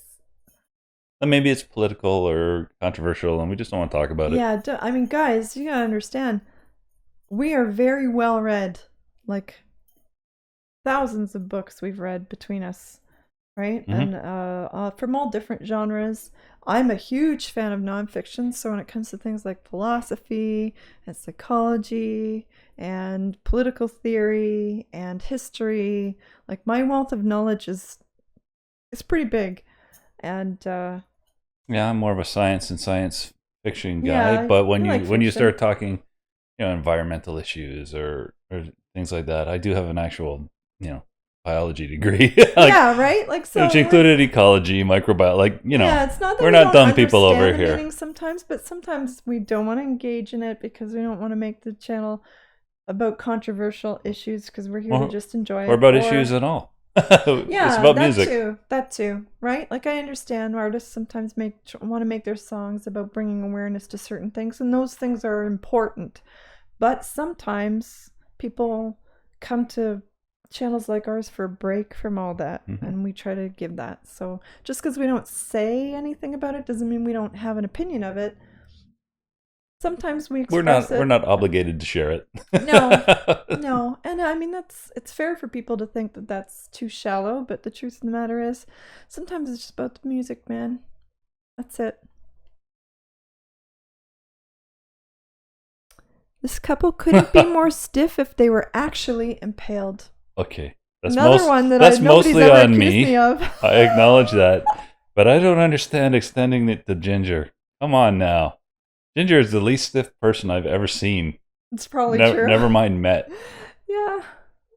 And maybe it's political or controversial and we just don't want to talk about it. Yeah, I mean, guys, you gotta understand. We are very well read. Like, thousands of books we've read between us, right? Mm-hmm. And from all different genres. I'm a huge fan of nonfiction, so when it comes to things like philosophy and psychology and political theory and history, like my wealth of knowledge is pretty big. And I'm more of a science and science fiction guy, but when you start talking, environmental issues or things like that, I do have an actual, biology degree. Right? Like so, which included ecology, microbiology, it's not that we're not dumb people over here. Sometimes, but sometimes we don't want to engage in it because we don't want to make the channel about controversial issues because we're here to just enjoy it. Or about issues at all. It's about music. That too, right? Like I understand artists sometimes want to make their songs about bringing awareness to certain things, and those things are important. But sometimes people come to channels like ours for a break from all that, Mhm. and we try to give that. So just because we don't say anything about it doesn't mean we don't have an opinion of it. Sometimes we express We're it. not obligated to share it. No, no, and I mean it's fair for people to think that that's too shallow, but the truth of the matter is, sometimes it's just about the music, man. That's it. This couple couldn't be more stiff if they were actually impaled. Okay. Another one that that's nobody's mostly ever on accused me. me of. I acknowledge that. But I don't understand extending it to Ginger. Come on now. Ginger is the least stiff person I've ever seen. It's probably true. Never mind met. Yeah.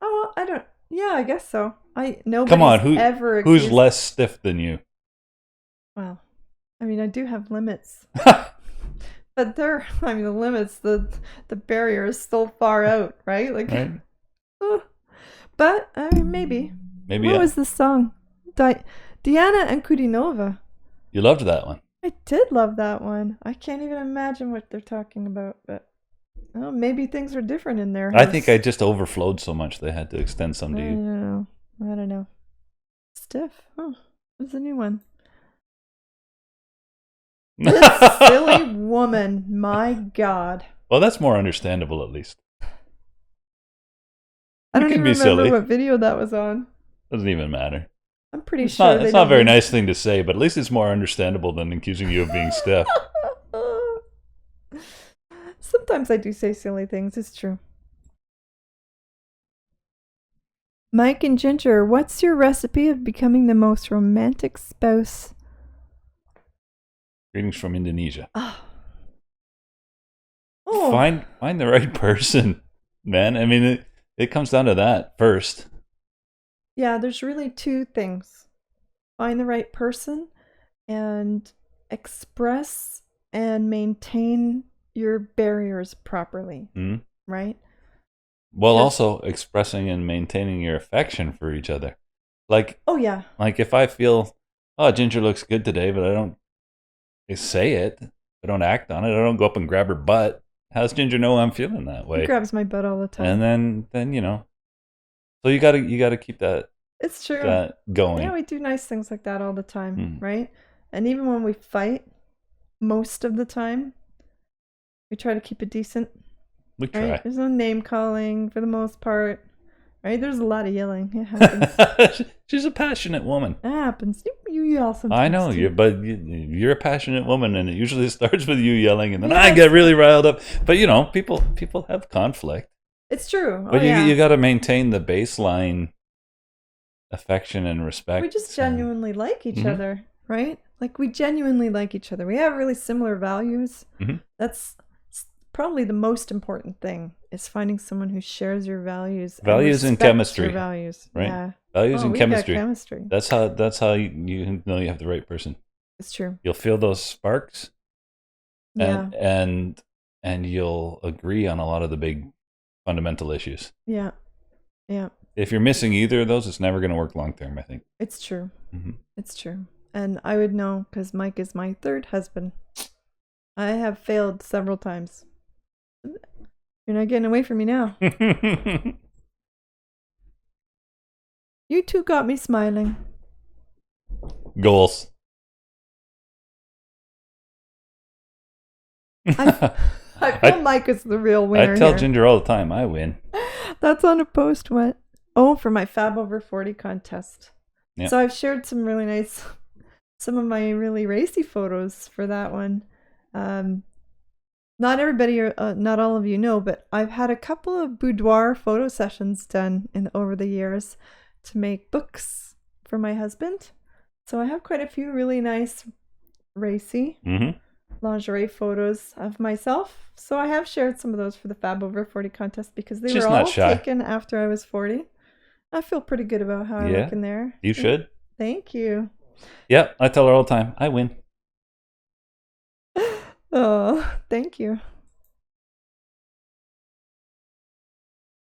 Oh, well, I don't. Yeah, I guess so. Nobody's Come on, ever who's accused. less stiff than you? Well, I mean, I do have limits, but the limits, the barrier is still far out, right? Like, Right? But I mean, maybe. Maybe. What was the song? Diana and Kudinova. You loved that one. I did love that one. I can't even imagine what they're talking about, but maybe things are different in there. I think I just overflowed so much they had to extend some to I you. don't know. Stiff. Oh, what's a new one? This silly woman. My God. Well, that's more understandable, at least. I don't can even be remember silly. what video that was on. Doesn't even matter. I'm pretty It's sure not, it's not a very nice thing to say, but at least it's more understandable than accusing you of being stiff. Sometimes I do say silly things. It's true. Mike and Ginger, what's your recipe of becoming the most romantic spouse? Greetings from Indonesia. Oh. Find the right person, man. I mean, it comes down to that first. Yeah, there's really two things. Find the right person and express and maintain your barriers properly, right? Well, also expressing and maintaining your affection for each other. Like, oh yeah. Like if I feel, oh, Ginger looks good today, but I don't say it, I don't act on it, I don't go up and grab her butt. How's Ginger know I'm feeling that way? He grabs my butt all the time. And then so you gotta keep that. It's true. That going. Yeah, we do nice things like that all the time, right? And even when we fight, most of the time, we try to keep it decent. We try. Right? There's no name calling for the most part, right? There's a lot of yelling. It happens. She's a passionate woman. It happens. You yell sometimes. I know you're a passionate woman, and it usually starts with you yelling, and then I get really riled up. But people have conflict. It's true. But you got to maintain the baseline affection and respect. We just genuinely like each other, right? Like we genuinely like each other. We have really similar values. That's probably the most important thing, is finding someone who shares your values. Values and chemistry. Your values, right? Yeah. Values and chemistry. Chemistry. That's how you know you have the right person. It's true. You'll feel those sparks, and you'll agree on a lot of the big fundamental issues. Yeah. If you're missing either of those, it's never going to work long term, I think. It's true. It's true. And I would know because Mike is my third husband. I have failed several times. You're not getting away from me now. You two got me smiling. Goals. I feel Mike is the real winner. I tell here. Ginger all the time, I win. That's on a post. What? Oh, for my Fab Over 40 contest. Yep. So I've shared some of my really racy photos for that one. Not everybody, not all of you know, but I've had a couple of boudoir photo sessions done over the years to make books for my husband. So I have quite a few really nice racy lingerie photos of myself. So I have shared some of those for the Fab Over 40 contest because they were all taken after I was 40. I feel pretty good about how I look in there. You should. Thank you. Yep, I tell her all the time, I win. Oh, thank you.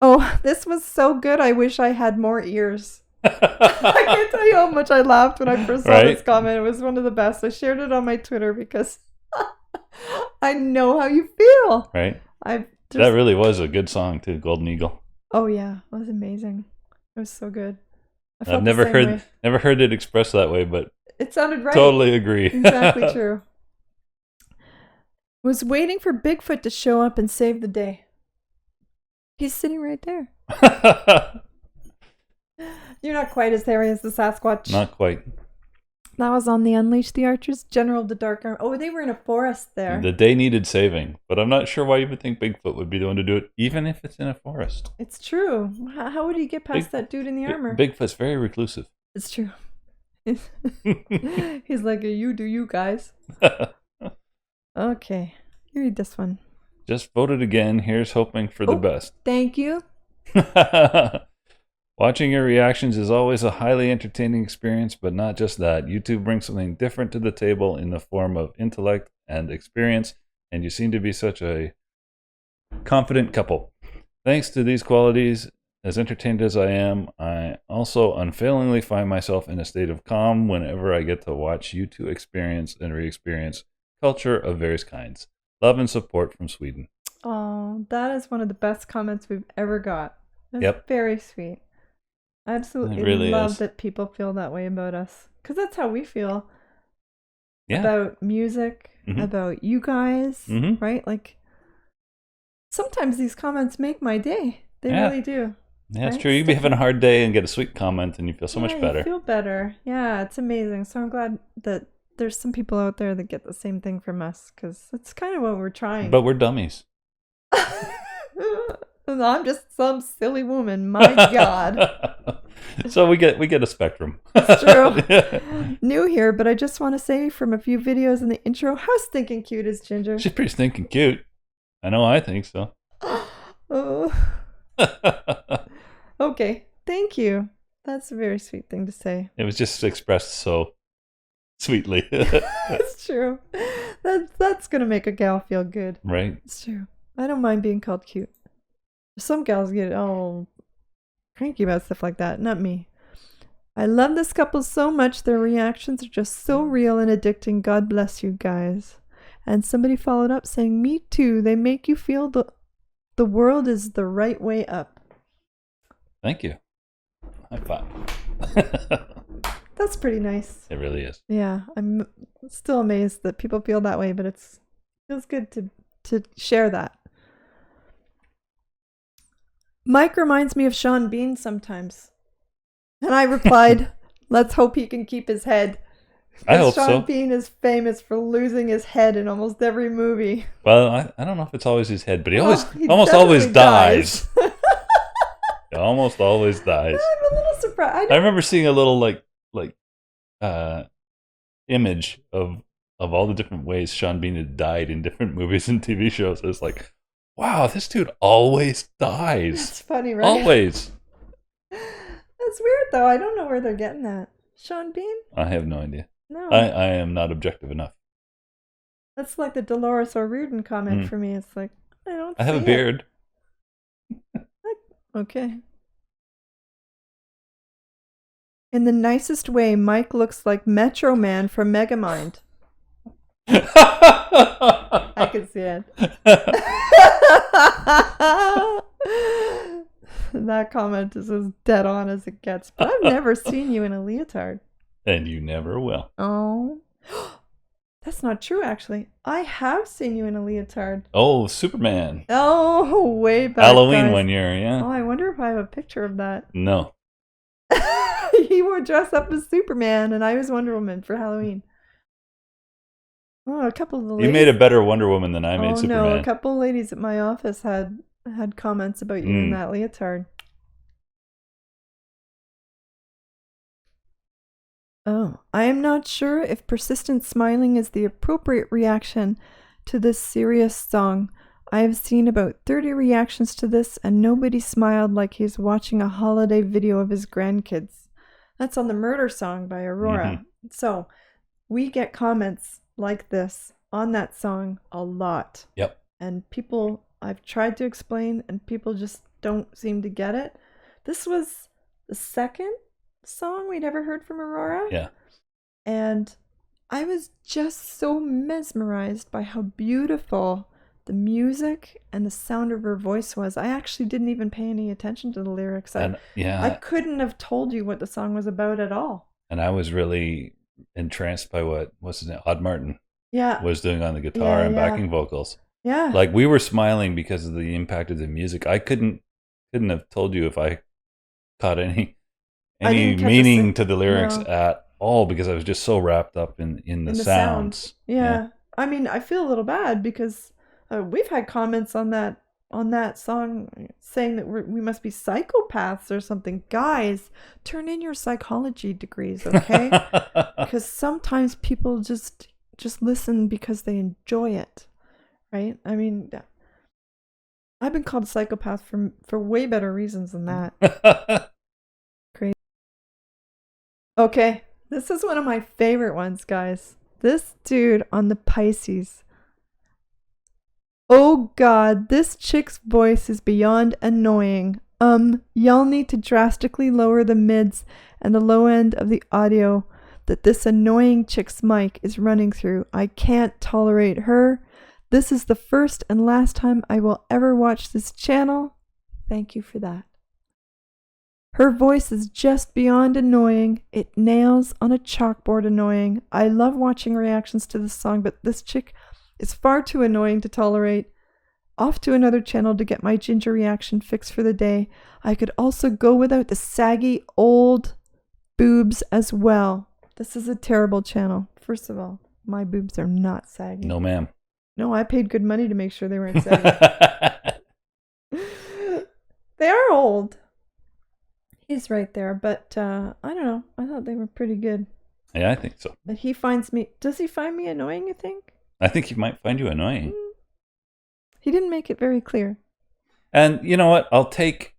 Oh, this was so good. I wish I had more ears. I can't tell you how much I laughed when I first saw this comment. It was one of the best. I shared it on my Twitter because I know how you feel. Right. That really was a good song too, Golden Eagle. Oh yeah, it was amazing. It was so good. I I've felt the same way. never heard it expressed that way, but It sounded right. totally agree. Exactly true. Was waiting for Bigfoot to show up and save the day. He's sitting right there. You're not quite as hairy as the Sasquatch. Not quite. That was on the Unleash the Archers, General of the Dark Army. Oh, they were in a forest there. The day needed saving, but I'm not sure why you would think Bigfoot would be the one to do it, even if it's in a forest. It's true. How would he get past that dude in the armor? Bigfoot's very reclusive. It's true. He's like, you do you guys. Okay, you read this one. Just voted again. Here's hoping for the best. Thank you. Watching your reactions is always a highly entertaining experience, but not just that. YouTube brings something different to the table in the form of intellect and experience, and you seem to be such a confident couple. Thanks to these qualities, as entertained as I am, I also unfailingly find myself in a state of calm whenever I get to watch you two experience and re-experience culture of various kinds. Love and support from Sweden. Oh, that is one of the best comments we've ever got. That's very sweet. I absolutely really love is. that people feel that way about us. Because that's how we feel about music, about you guys, right? Like, sometimes these comments make my day. They really do. Yeah, it's true. You'd be having a hard day and get a sweet comment and you feel so much better. You feel better. Yeah, it's amazing. So I'm glad that there's some people out there that get the same thing from us, because that's kind of what we're trying. But we're dummies. I'm just some silly woman. My God. So we get a spectrum. It's true. New here, but I just want to say from a few videos in the intro, how stinking cute is Ginger? She's pretty stinking cute. I know I think so. Oh. Okay, thank you. That's a very sweet thing to say. It was just expressed so sweetly. It's true. That's going to make a gal feel good. Right. It's true. I don't mind being called cute. Some gals get all cranky about stuff like that. Not me. I love this couple so much. Their reactions are just so real and addicting. God bless you guys. And somebody followed up saying, me too. They make you feel the world is the right way up. Thank you. High five. That's pretty nice. It really is. Yeah, I'm still amazed that people feel that way, but it feels good to share that. Mike reminds me of Sean Bean sometimes. And I replied, let's hope he can keep his head. I hope so. Sean Bean is famous for losing his head in almost every movie. Well, I don't know if it's always his head, but he almost always dies. He almost always dies. I'm a little surprised. I remember seeing a little like image of all the different ways Sean Bean had died in different movies and TV shows. It's like, wow, this dude always dies. It's funny, right? Always. That's weird, though. I don't know where they're getting that. Sean Bean? I have no idea. No. I am not objective enough. That's like the Dolores O'Riordan comment for me. It's like, I have a beard. Okay. In the nicest way, Mike looks like Metro Man from Megamind. I can see it. That comment is as dead on as it gets. But I've never seen you in a leotard. And you never will. Oh. That's not true, actually. I have seen you in a leotard. Oh, Superman. Oh, way back. Halloween guys. 1 year, yeah. Oh, I wonder if I have a picture of that. No. He wore dressed up as Superman, and I was Wonder Woman for Halloween. Oh, a couple of the ladies. You made a better Wonder Woman than I made Superman. No, a couple of ladies at my office had comments about you in that leotard. Oh, I am not sure if persistent smiling is the appropriate reaction to this serious song. I have seen about 30 reactions to this, and nobody smiled like he's watching a holiday video of his grandkids. That's on the Murder Song by Aurora. So we get comments like this on that song a lot. Yep. And people, I've tried to explain, and people just don't seem to get it. This was the second song we'd ever heard from Aurora. Yeah. And I was just so mesmerized by how beautiful the music and the sound of her voice was. I actually didn't even pay any attention to the lyrics. I couldn't have told you what the song was about at all. And I was really entranced by what's his name, Odd Martin, Yeah. was doing on the guitar and backing vocals. Yeah. Like, we were smiling because of the impact of the music. I couldn't have told you if I caught any meaning to the lyrics at all, because I was just so wrapped up in the sounds. Yeah. I mean, I feel a little bad because we've had comments on that song saying that we must be psychopaths or something. Guys, turn in your psychology degrees, okay? Because sometimes people just listen because they enjoy it, right? I mean, I've been called a psychopath for way better reasons than that. Crazy. Okay, this is one of my favorite ones, guys. This dude on the Pisces. Oh God, this chick's voice is beyond annoying. Y'all need to drastically lower the mids and the low end of the audio that this annoying chick's mic is running through. I can't tolerate her. This is the first and last time I will ever watch this channel. Thank you for that. Her voice is just beyond annoying. It nails on a chalkboard annoying. I love watching reactions to this song, but this chick is far too annoying to tolerate. Off to another channel to get my ginger reaction fix for the day. I could also go without the saggy old boobs as well. This is a terrible channel. First of all, my boobs are not saggy. No, ma'am. No, I paid good money to make sure they weren't saggy. They are old. He's right there, but I don't know. I thought they were pretty good. Yeah, I think so. But he finds me... Does he find me annoying, you think? I think he might find you annoying. He didn't make it very clear. And you know what? I'll take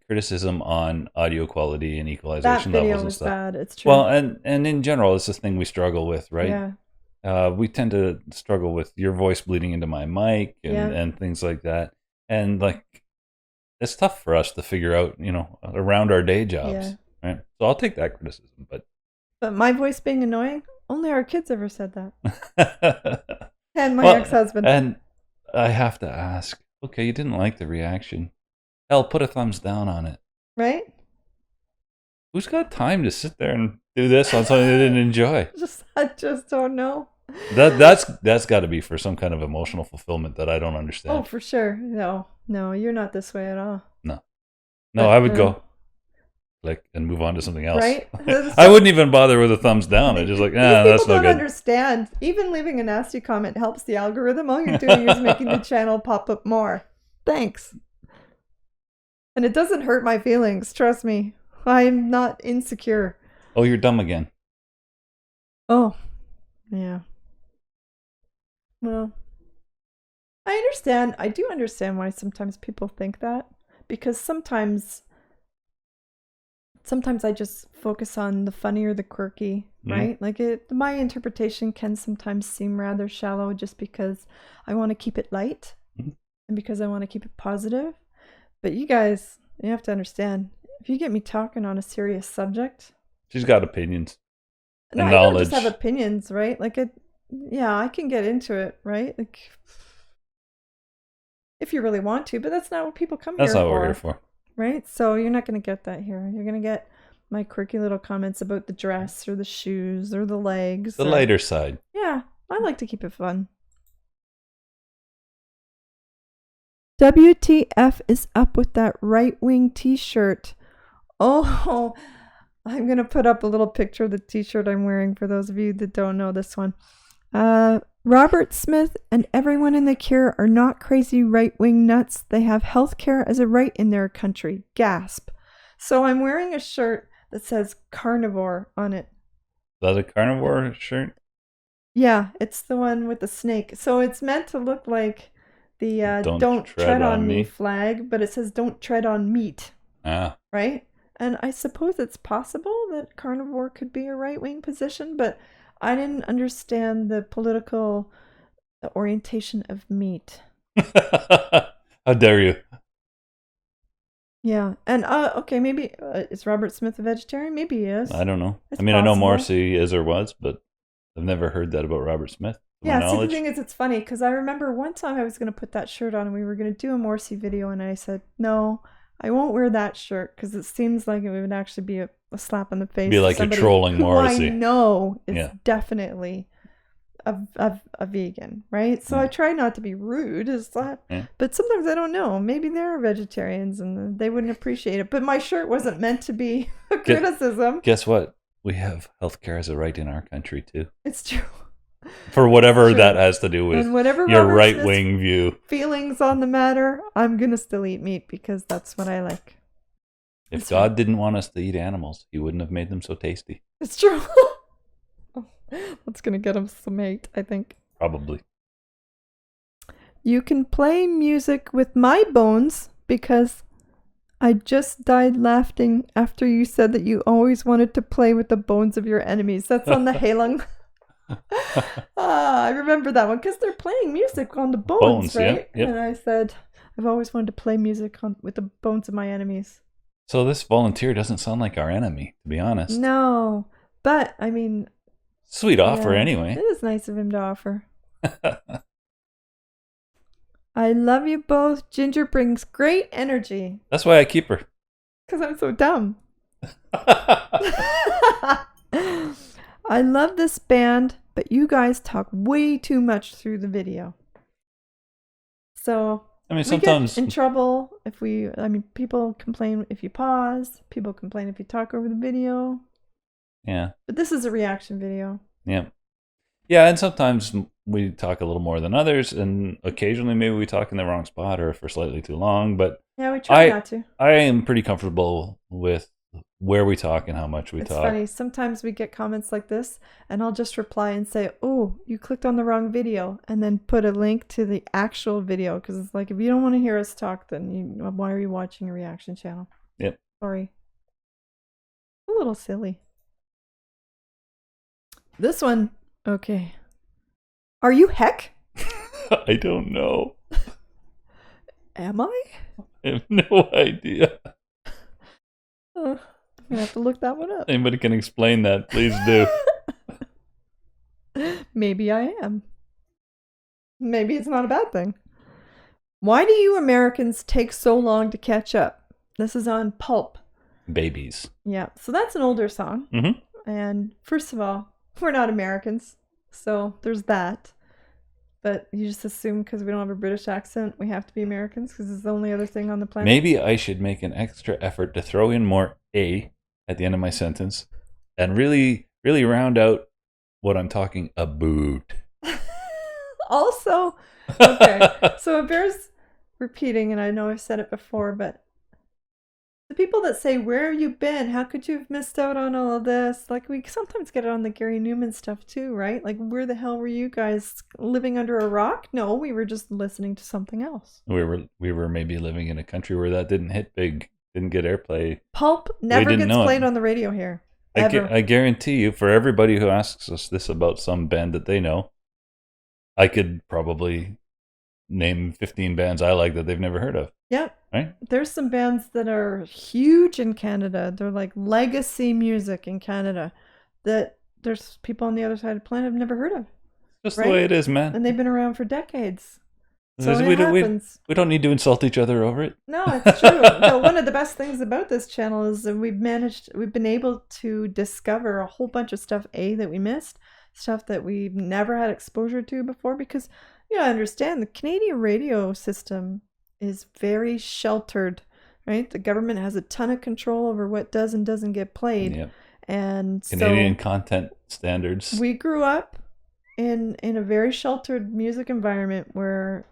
criticism on audio quality and equalization levels and stuff. That video was bad. It's true. Well, and in general, it's a thing we struggle with, right? Yeah. We tend to struggle with your voice bleeding into my mic and things like that. And like, it's tough for us to figure out, around our day jobs, right? So I'll take that criticism, but my voice being annoying, only our kids ever said that. And my ex-husband. And I have to ask, okay, you didn't like the reaction. Hell, put a thumbs down on it. Right? Who's got time to sit there and do this on something they didn't enjoy? I just don't know. That's got to be for some kind of emotional fulfillment that I don't understand. Oh, for sure. No, you're not this way at all. No, I would go click and move on to something else. Right? I wouldn't even bother with a thumbs down. I just like, that's no good. People don't understand. Even leaving a nasty comment helps the algorithm. All you're doing is making the channel pop up more. Thanks. And it doesn't hurt my feelings. Trust me. I'm not insecure. Oh, you're dumb again. Oh, yeah. Well, I understand. I do understand why sometimes people think that. Because sometimes I just focus on the funny or the quirky, right? Like my interpretation can sometimes seem rather shallow just because I want to keep it light and because I want to keep it positive. But you guys, you have to understand, if you get me talking on a serious subject... She's got opinions and knowledge. I don't just have opinions, right? Like, I can get into it, right? Like, if you really want to, but that's not what people come here for. That's not what we're here for. Right? So you're not going to get that here. You're going to get my quirky little comments about the dress or the shoes or the legs. The lighter side. Yeah, I like to keep it fun. WTF is up with that right-wing t-shirt? Oh, I'm going to put up a little picture of the t-shirt I'm wearing for those of you that don't know this one. Robert Smith and everyone in The Cure are not crazy right-wing nuts. They have healthcare as a right in their country. Gasp. So I'm wearing a shirt that says carnivore on it. Is that a carnivore shirt? Yeah, it's the one with the snake. So it's meant to look like the don't tread on me flag, but it says don't tread on meat. Ah. Right? And I suppose it's possible that carnivore could be a right-wing position, but I didn't understand the political orientation of meat. How dare you? Yeah. And, okay, maybe, is Robert Smith a vegetarian? Maybe he is. I don't know. It's I mean, possible. I know possible. Morrissey is or was, but I've never heard that about Robert Smith. to my Yeah, see, the knowledge. thing is, it's funny because I remember one time I was going to put that shirt on and we were going to do a Morrissey video, and I said, no, I won't wear that shirt because it seems like it would actually be a slap in the face Be to like you're somebody trolling who Morrissey. I know is Yeah. definitely a vegan, right? So I try not to be rude, but sometimes I don't know. Maybe they're vegetarians and they wouldn't appreciate it. But my shirt wasn't meant to be a criticism. Guess what? We have healthcare as a right in our country too. It's true. For whatever that has to do with And whatever your Robert right Smith's wing view. feelings on the matter, I'm gonna still eat meat because that's what I like. If God didn't want us to eat animals, he wouldn't have made them so tasty. It's true. That's gonna get him some hate, I think. Probably. You can play music with my bones because I just died laughing after you said that you always wanted to play with the bones of your enemies. That's on the Halung. I remember that one because they're playing music on the bones, right? Yep. And I said, I've always wanted to play music with the bones of my enemies. So this volunteer doesn't sound like our enemy, to be honest. No, but I mean, sweet offer anyway. It is nice of him to offer. I love you both. Ginger brings great energy. That's why I keep her. Because I'm so dumb. I love this band, but you guys talk way too much through the video. So I mean, sometimes we get in trouble if people complain if you pause. People complain if you talk over the video. Yeah. But this is a reaction video. Yeah. Yeah, and sometimes we talk a little more than others, and occasionally maybe we talk in the wrong spot or if we're slightly too long, but yeah, we try not to. I am pretty comfortable with where we talk and how much we talk. It's funny. Sometimes we get comments like this, and I'll just reply and say, oh, you clicked on the wrong video, and then put a link to the actual video, because it's like, if you don't want to hear us talk, then why are you watching a reaction channel? Yep. Sorry. A little silly. This one, okay. Are you heck? I don't know. Am I? I have no idea. I'm gonna have to look that one up. Anybody can explain that, please do. Maybe I am. Maybe it's not a bad thing. Why do you Americans take so long to catch up? This is on Pulp. Babies. Yeah, so that's an older song. Mm-hmm. And first of all, we're not Americans, so there's that. But you just assume because we don't have a British accent, we have to be Americans because it's the only other thing on the planet. Maybe I should make an extra effort to throw in more A at the end of my sentence and really, really round out what I'm talking about. Also, okay, so it bears repeating, and I know I've said it before, but the people that say, where have you been? How could you have missed out on all of this? Like, we sometimes get it on the Gary Newman stuff too, right? Like, where the hell were you guys, living under a rock? No, we were just listening to something else. We were maybe living in a country where that didn't hit big, didn't get airplay. Pulp never gets played on the radio here. I guarantee you, for everybody who asks us this about some band that they know, I could probably name 15 bands I like that they've never heard of. Yeah. Right? There's some bands that are huge in Canada. They're like legacy music in Canada that there's people on the other side of the planet have never heard of. Just the way it is, man. And they've been around for decades. So we don't need to insult each other over it. No, it's true. So one of the best things about this channel is that we've been able to discover a whole bunch of stuff, that we missed, stuff that we've never had exposure to before, because I understand the Canadian radio system is very sheltered, right? The government has a ton of control over what does and doesn't get played. Yep. And Canadian content standards. We grew up in a very sheltered music environment where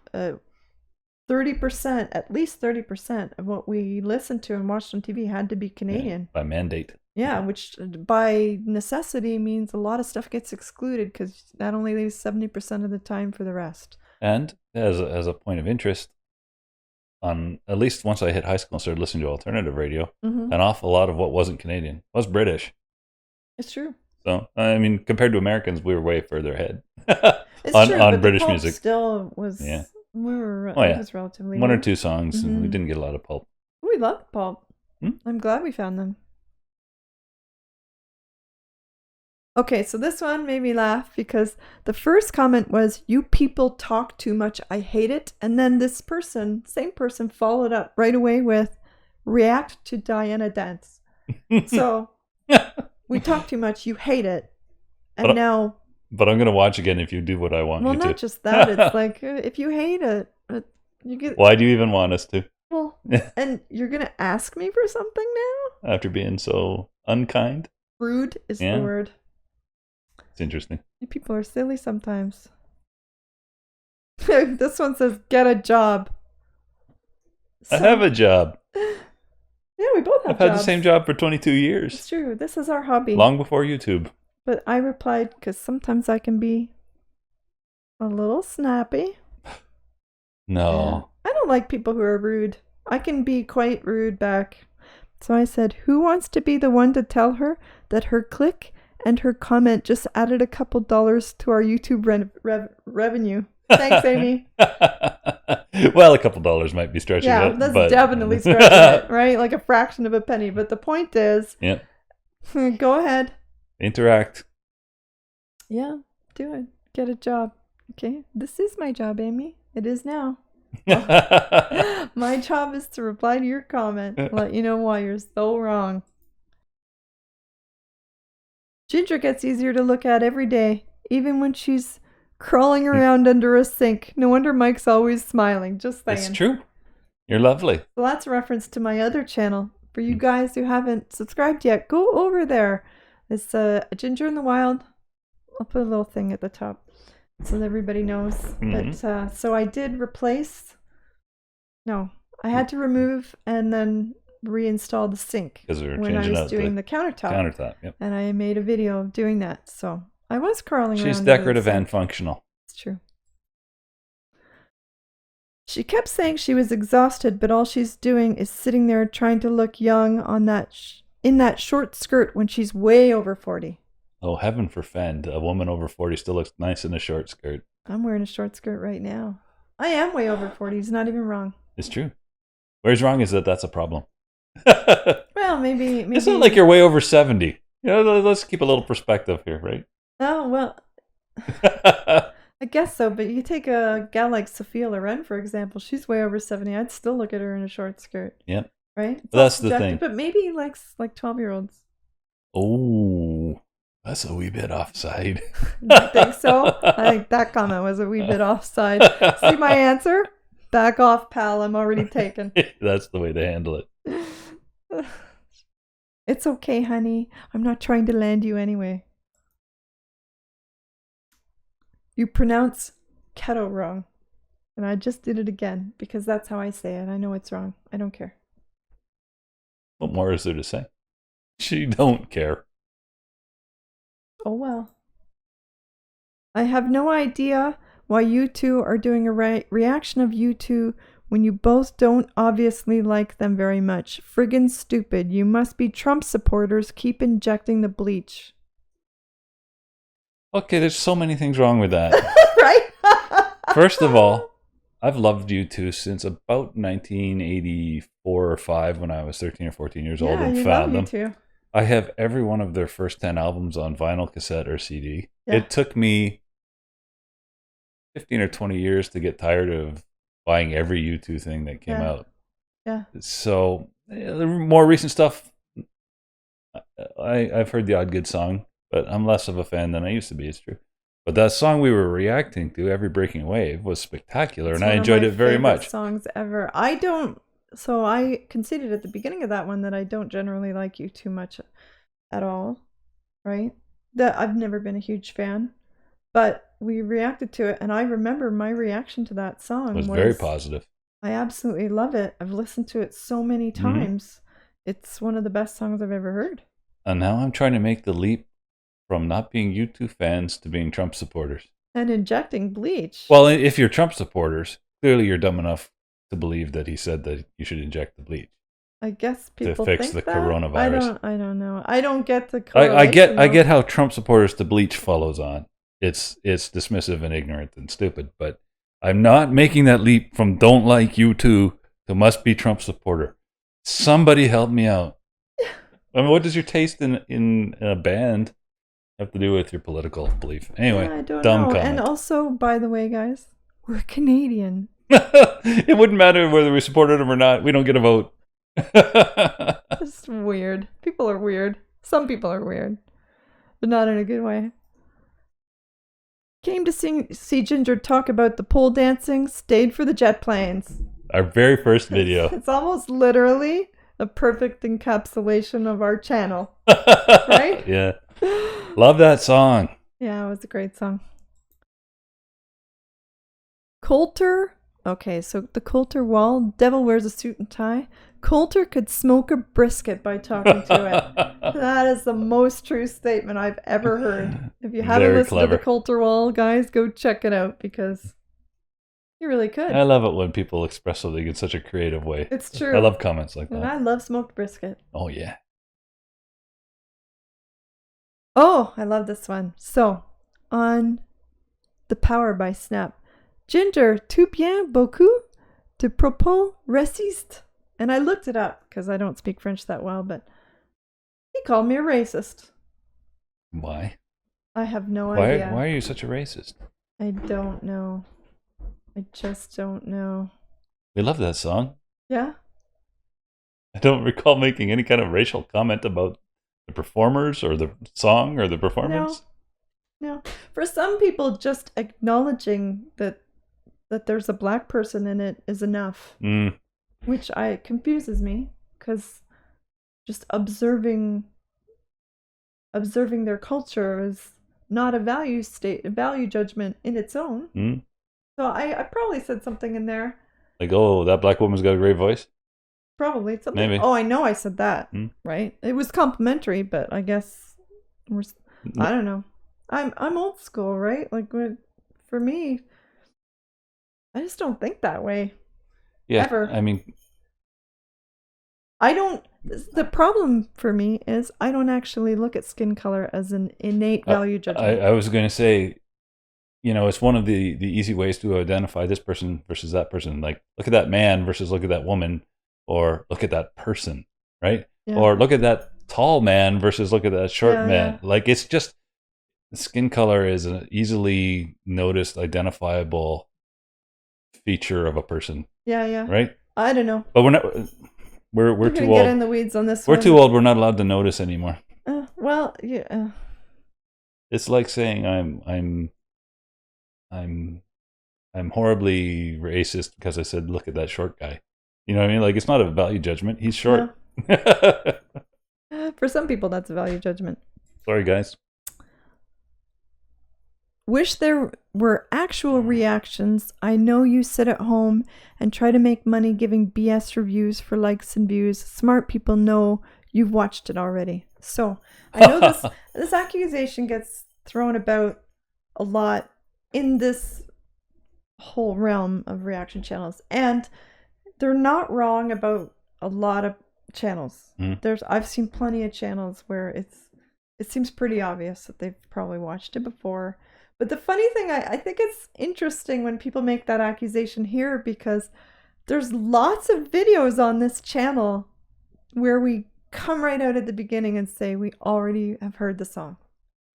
30%, at least 30% of what we listened to and watched on TV had to be Canadian. By mandate. Yeah, which by necessity means a lot of stuff gets excluded because that only leaves 70% of the time for the rest. And as a point of interest, on at least once I hit high school and started listening to alternative radio, an awful lot of what wasn't Canadian was British. It's true. So, I mean, compared to Americans, we were way further ahead on British music. Still was, yeah. It was relatively one new. or two songs, and we didn't get a lot of pulp. We love pulp. I'm glad we found them. Okay, so this one made me laugh because the first comment was, "You people talk too much. I hate it." And then this person, same person, followed up right away with, "React to Diana dance." So we talk too much. You hate it. And but, now, but I'm going to watch again if you do what I want well, you to. not just that. It's like, if you hate it, you get, Why do you even want us to? well, and you're going to ask me for something now? After being so unkind? Rude is Yeah. the word. It's interesting. You people are silly sometimes. This one says, "Get a job." I have a job. Yeah, we both have I've had jobs. the same job for 22 years. It's true. This is our hobby. Long before YouTube. But I replied because sometimes I can be a little snappy. No. I don't like people who are rude. I can be quite rude back. So I said, "Who wants to be the one to tell her that her click and her comment just added a couple dollars to our YouTube revenue?" Thanks, Amy. Well, a couple dollars might be stretching Yeah, it. that's but... definitely stretching it, right? Like a fraction of a penny. But the point is, Yep. Go ahead. Interact. Yeah, do it. Get a job. Okay, this is my job, Amy. It is now. My job is to reply to your comment, let you know why you're so wrong. Ginger gets easier to look at every day, even when she's crawling around under a sink. No wonder Mike's always smiling. Just saying. It's true. You're lovely. Well, that's a reference to my other channel. For you guys who haven't subscribed yet, go over there. It's Ginger in the Wild. I'll put a little thing at the top so that everybody knows. Mhm. But so I did replace. No, I had to remove and then reinstall the sink Because we were when I changing was out doing the the countertop. countertop. Yep. And I made a video of doing that. So I was crawling around. She's under the decorative sink. and functional. It's true. She kept saying she was exhausted, but all she's doing is sitting there trying to look young on that in that short skirt when she's way over 40. Oh, heaven forfend. A woman over 40 still looks nice in a short skirt. I'm wearing a short skirt right now. I am way over 40. He's not even wrong. It's true. Where's wrong is that that's a problem. Well, maybe. It's not like you're way over 70. You know, let's keep a little perspective here, right? Oh, well, I guess so. But you take a gal like Sophia Loren, for example. She's way over 70. I'd still look at her in a short skirt. Yep. Right? It's That's all the subjective, thing. But maybe like 12-year-olds. Oh, that's a wee bit offside. You think so? I think that comment was a wee bit offside. See my answer? Back off, pal. I'm already taken. That's the way to handle it. It's okay, honey. I'm not trying to land you anyway. You pronounce kettle wrong. And I just did it again because that's how I say it. I know it's wrong. I don't care. What more is there to say? She don't care. Oh well. I have no idea why you two are doing a reaction of you two when you both don't obviously like them very much. Friggin' stupid. You must be Trump supporters. Keep injecting the bleach. Okay, there's so many things wrong with that. Right? First of all, I've loved you two since about 1984 or 5 when I was 13 or 14 years old and found them. Too. I have every one of their first 10 albums on vinyl, cassette, or CD. Yeah. It took me 15 or 20 years to get tired of buying every U2 thing that came out. Yeah. So, the more recent stuff, I've heard the odd good song, but I'm less of a fan than I used to be, it's true. But that song we were reacting to, Every Breaking Wave, was spectacular, and I enjoyed it very much. Songs ever. So I conceded at the beginning of that one that I don't generally like you too much at all, right? That I've never been a huge fan, but we reacted to it, and I remember my reaction to that song was very positive. I absolutely love it. I've listened to it so many times. Mm-hmm. It's one of the best songs I've ever heard. And now I'm trying to make the leap from not being U2 fans to being Trump supporters. And injecting bleach. Well, if you're Trump supporters, clearly you're dumb enough to believe that he said that you should inject the bleach. I guess people to fix think the that? coronavirus. I don't know. I don't get the correlation. I get how Trump supporters to bleach follows on. It's dismissive and ignorant and stupid, but I'm not making that leap from don't like U2 to must be Trump supporter. Somebody help me out. I mean, what is your taste in a band? have to do with your political belief? Anyway, I don't dumb know. comment. And also, by the way, guys, we're Canadian. It wouldn't matter whether we supported him or not. We don't get a vote. Just weird. People are weird. Some people are weird, but not in a good way. Came to see Ginger talk about the pole dancing, stayed for the jet planes. Our very first video. It's almost literally a perfect encapsulation of our channel. Right? Yeah. Love that song. Yeah, it was a great song. Coulter. Okay, so the Coulter wall, devil wears a suit and tie. Coulter could smoke a brisket by talking to it. That is the most true statement I've ever heard. If you haven't listened to the Coulter wall, guys, go check it out because you really could. I love it when people express something in such a creative way. It's true. I love comments like that. And I love smoked brisket. Oh, yeah. Oh, I love this one. So, on The Power by Snap. Ginger, tout bien, beaucoup, de propos raciste. And I looked it up because I don't speak French that well, but he called me a racist. Why? I have no idea. Why are you such a racist? I don't know. I just don't know. We love that song. Yeah? I don't recall making any kind of racial comment about the performers or the song or the performance. No. For some people, just acknowledging that there's a black person in it is enough. Which confuses me because just observing their culture is not a value judgment in its own. So I probably said something in there. Like, oh, that black woman's got a great voice? Probably something. Maybe. Oh, I know I said that, right? It was complimentary, but I guess I don't know. I'm old school, right? Like for me, I just don't think that way. Yeah, ever. I mean, I don't. The problem for me is I don't actually look at skin color as an innate value judgment. I was going to say, it's one of the easy ways to identify this person versus that person. Like, look at that man versus look at that woman, or look at that person, right? Yeah. Or look at that tall man versus look at that short man. Yeah. Like, it's just skin color is an easily noticed, identifiable feature of a person. Yeah. Right? I don't know. But we're not. We're too old. Get in the weeds on this. We're too old. We're not allowed to notice anymore. Well, yeah. It's like saying I'm horribly racist because I said look at that short guy. You know what I mean? Like, it's not a value judgment. He's short. No. For some people, that's a value judgment. Sorry, guys. Wish there were actual reactions. I know you sit at home and try to make money giving BS reviews for likes and views. Smart people know you've watched it already. So I know this accusation gets thrown about a lot in this whole realm of reaction channels. And they're not wrong about a lot of channels. I've seen plenty of channels where it seems pretty obvious that they've probably watched it before. But the funny thing, I think it's interesting when people make that accusation here because there's lots of videos on this channel where we come right out at the beginning and say we already have heard the song.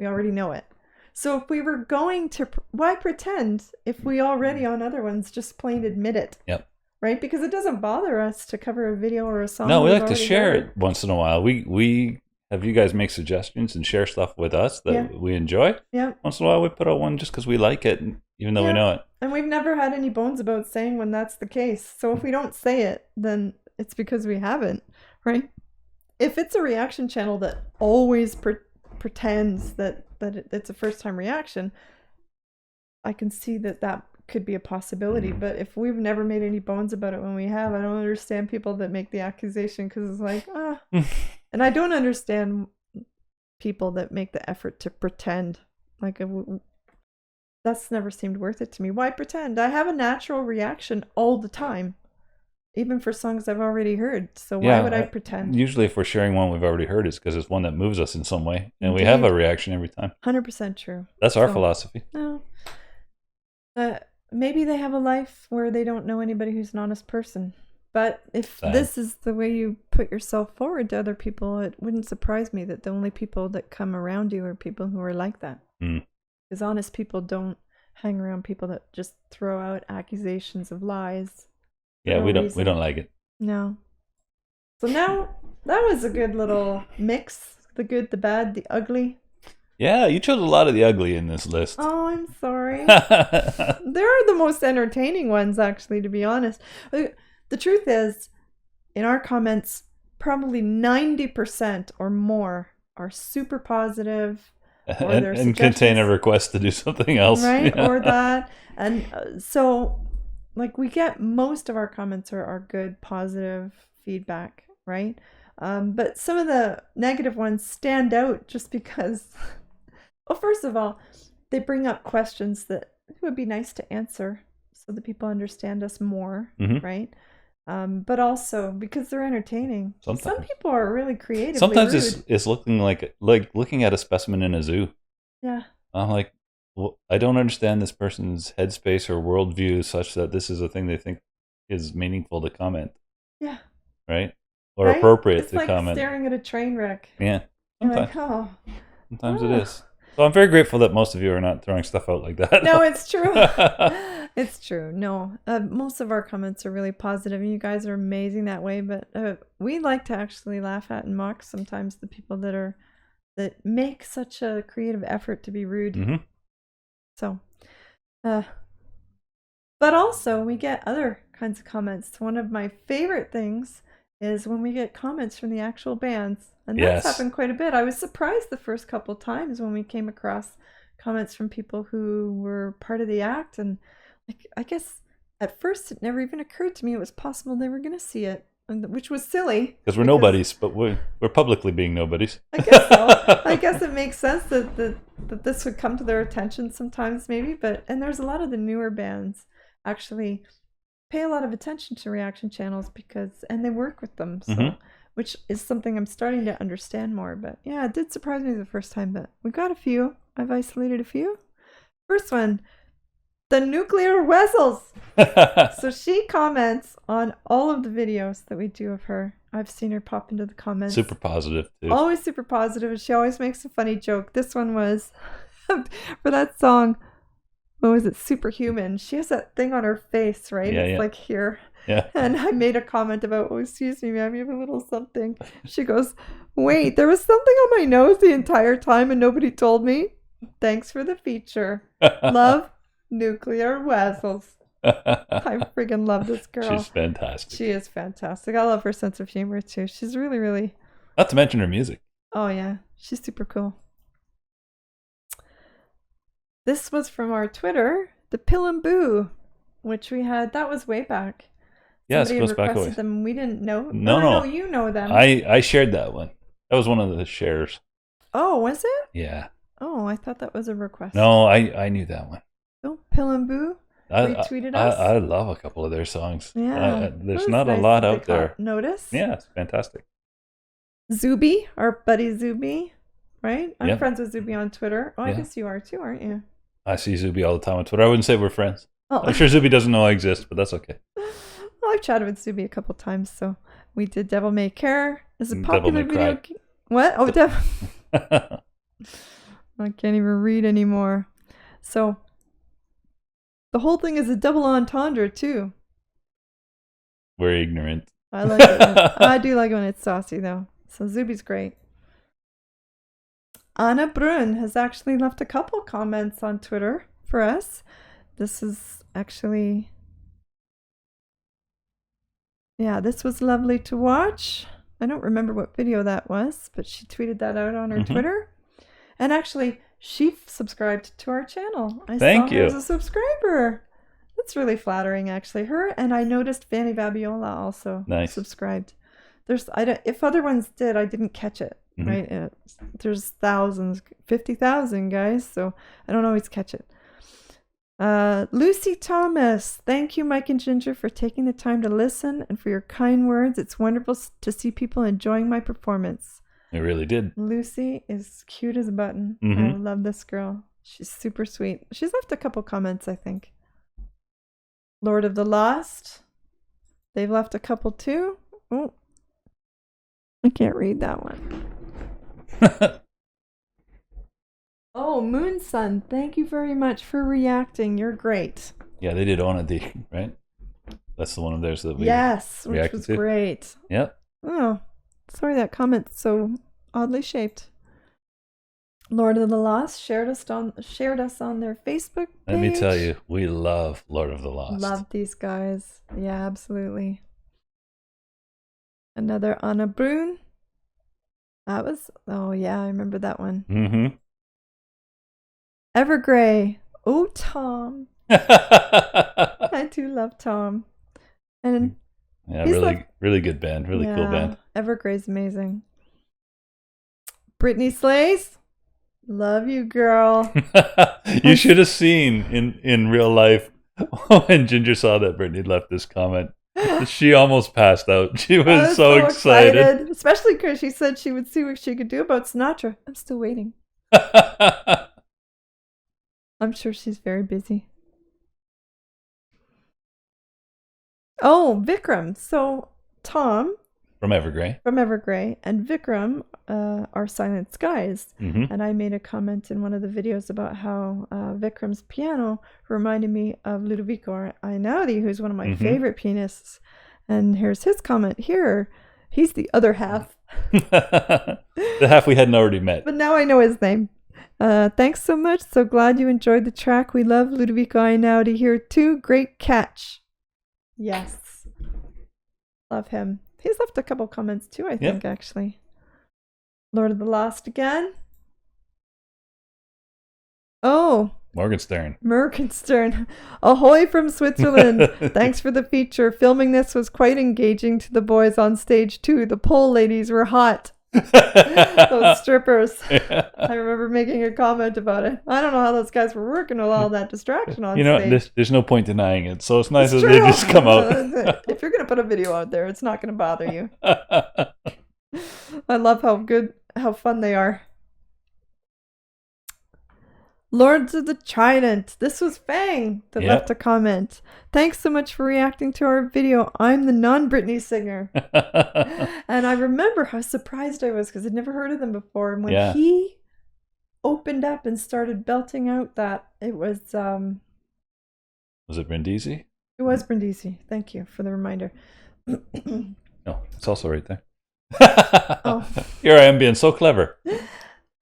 We already know it. So if we were going to, why pretend if we already on other ones just plain admit it? Yep. Right? Because it doesn't bother us to cover a video or a song. No, we like to share it once in a while. We have you guys make suggestions and share stuff with us that we enjoy. Yeah. Once in a while we put out one just because we like it, even though we know it. And we've never had any bones about saying when that's the case. So if we don't say it, then it's because we haven't, right? If it's a reaction channel that always pretends that it's a first-time reaction, I can see that could be a possibility. But if we've never made any bones about it when we have, I don't understand people that make the accusation because it's like, And I don't understand people that make the effort to pretend. Like, that's never seemed worth it to me. Why pretend? I have a natural reaction all the time, even for songs I've already heard. So why would I pretend? Usually if we're sharing one we've already heard, it's because it's one that moves us in some way. And we have a reaction every time. 100% true. That's our philosophy. No. Maybe they have a life where they don't know anybody who's an honest person. But if Sad. this is the way you put yourself forward to other people, it wouldn't surprise me that the only people that come around you are people who are like that. Because honest people don't hang around people that just throw out accusations of lies. Yeah, we don't like it. No. So now that was a good little mix. The good, the bad, the ugly. Yeah, you chose a lot of the ugly in this list. Oh, I'm sorry. They're the most entertaining ones, actually, to be honest. The truth is, in our comments, probably 90% or more are super positive. Or and contain a request to do something else. Right? Yeah. Or that. And so, like, we get most of our comments are good, positive feedback, right? But some of the negative ones stand out just because, well, first of all, they bring up questions that would be nice to answer so that people understand us more, right? But also because they're entertaining. Sometimes. Some people are really creative. Sometimes it's looking like looking at a specimen in a zoo. Yeah. I'm like, well, I don't understand this person's headspace or worldview such that this is a thing they think is meaningful to comment. Yeah. Right? Or appropriate to comment. It's like staring at a train wreck. Yeah. Sometimes. Like, oh. Sometimes it is. So I'm very grateful that most of you are not throwing stuff out like that. No, it's true. It's true. No, most of our comments are really positive, and you guys are amazing that way. But we like to actually laugh at and mock sometimes the people that make such a creative effort to be rude. Mm-hmm. So, but also we get other kinds of comments. One of my favorite things is when we get comments from the actual bands. And that's happened quite a bit. I was surprised the first couple times when we came across comments from people who were part of the act. And like, I guess at first it never even occurred to me it was possible they were going to see it, which was silly. Because we're nobodies, but we're publicly being nobodies. I guess so. I guess it makes sense that this would come to their attention sometimes maybe. And there's a lot of the newer bands actually pay a lot of attention to reaction channels and they work with them. So. Which is something I'm starting to understand more. But yeah, it did surprise me the first time. But we got a few. I've isolated a few. First one, the nuclear Wessels. So she comments on all of the videos that we do of her. I've seen her pop into the comments. Super positive, too. Always super positive. And she always makes a funny joke. This one was for that song. What was it? Superhuman. She has that thing on her face, right? Yeah, it's like here. Yeah. And I made a comment about, oh, excuse me, ma'am, you have a little something. She goes, wait, there was something on my nose the entire time and nobody told me. Thanks for the feature. Love, Nuclear Wessels. I friggin' love this girl. She's fantastic. She is fantastic. I love her sense of humor too. She's really, really... Not to mention her music. Oh, yeah. She's super cool. This was from our Twitter, the Pill and Boo, which we had, that was way back. Yes, it goes back away. Them. We didn't know. No, you know them. I shared that one. That was one of the shares. Oh, was it? Yeah. Oh, I thought that was a request. No, I knew that one. Oh, Pill and Boo retweeted us. I love a couple of their songs. Yeah. There's not a lot out there. Notice? Yeah, it's fantastic. Zuby, our buddy Zuby, right? I'm friends with Zuby on Twitter. Oh, I guess you are too, aren't you? I see Zuby all the time on Twitter. I wouldn't say we're friends. Oh. I'm sure Zuby doesn't know I exist, but that's okay. Well, I've chatted with Zuby a couple times, so we did Devil May Care. Is a popular video game. What? Oh, Devil. I can't even read anymore. So the whole thing is a double entendre too. We're ignorant. I like it. I do like it when it's saucy though. So Zuby's great. Anna Brunn has actually left a couple comments on Twitter for us. This is actually... Yeah, this was lovely to watch. I don't remember what video that was, but she tweeted that out on her Twitter. And actually, she subscribed to our channel. I saw her as a subscriber. That's really flattering, actually. Her, and I noticed Fanny Babiola also subscribed. If other ones did, I didn't catch it, right? There's thousands, 50,000 guys, so I don't always catch it. Lucy Thomas, thank you, Mike and Ginger, for taking the time to listen and for your kind words. It's wonderful to see people enjoying my performance. It really did. Lucy is cute as a button. I love this girl. She's super sweet. She's left a couple comments, I think. Lord of the Lost. They've left a couple too. Oh, I can't read that one. Oh, Moon Sun, thank you very much for reacting. You're great. Yeah, they did Onadi, right? That's the one of theirs that we Yes, which reacted was to. great. Yep. Oh, sorry that comment's so oddly shaped. Lord of the Lost shared us on their Facebook page. Let me tell you, we love Lord of the Lost. Love these guys. Yeah, absolutely. Another Anna Brune. That was, oh yeah, I remember that one. Mm-hmm. Evergrey. Oh, Tom. I do love Tom. And yeah, really good band. Really cool band. Evergrey's amazing. Brittany Slays. Love you, girl. You should have seen in real life when Ginger saw that Brittany left this comment. She almost passed out. She was so excited. Especially because she said she would see what she could do about Sinatra. I'm still waiting. I'm sure she's very busy. Oh, Vikram. So Tom from Evergrey and Vikram are Silent Skies. Mm-hmm. And I made a comment in one of the videos about how Vikram's piano reminded me of Ludovico Einaudi, who's one of my favorite pianists. And here's his comment here. He's the other half. The half we hadn't already met. But now I know his name. Thanks so much. So glad you enjoyed the track. We love Ludovico Einaudi here too. Great catch. Yes. Love him. He's left a couple comments too, I think, actually. Lord of the Lost again. Oh. Morgenstern. Ahoy from Switzerland. Thanks for the feature. Filming this was quite engaging to the boys on stage too. The pole ladies were hot. Those strippers. Yeah. I remember making a comment about it. I don't know how those guys were working with all that distraction on stage. There's no point denying it. So it's nice that they just come out. If you're going to put a video out there, it's not going to bother you. I love how fun they are. Lords of the Trident. This was Fang that left a comment. Thanks so much for reacting to our video. I'm the non-Britney singer. And I remember how surprised I was because I'd never heard of them before. And when he opened up and started belting out that, it was... was it Brindisi? It was Brindisi. Thank you for the reminder. No, it's also right there. Here I am being so clever.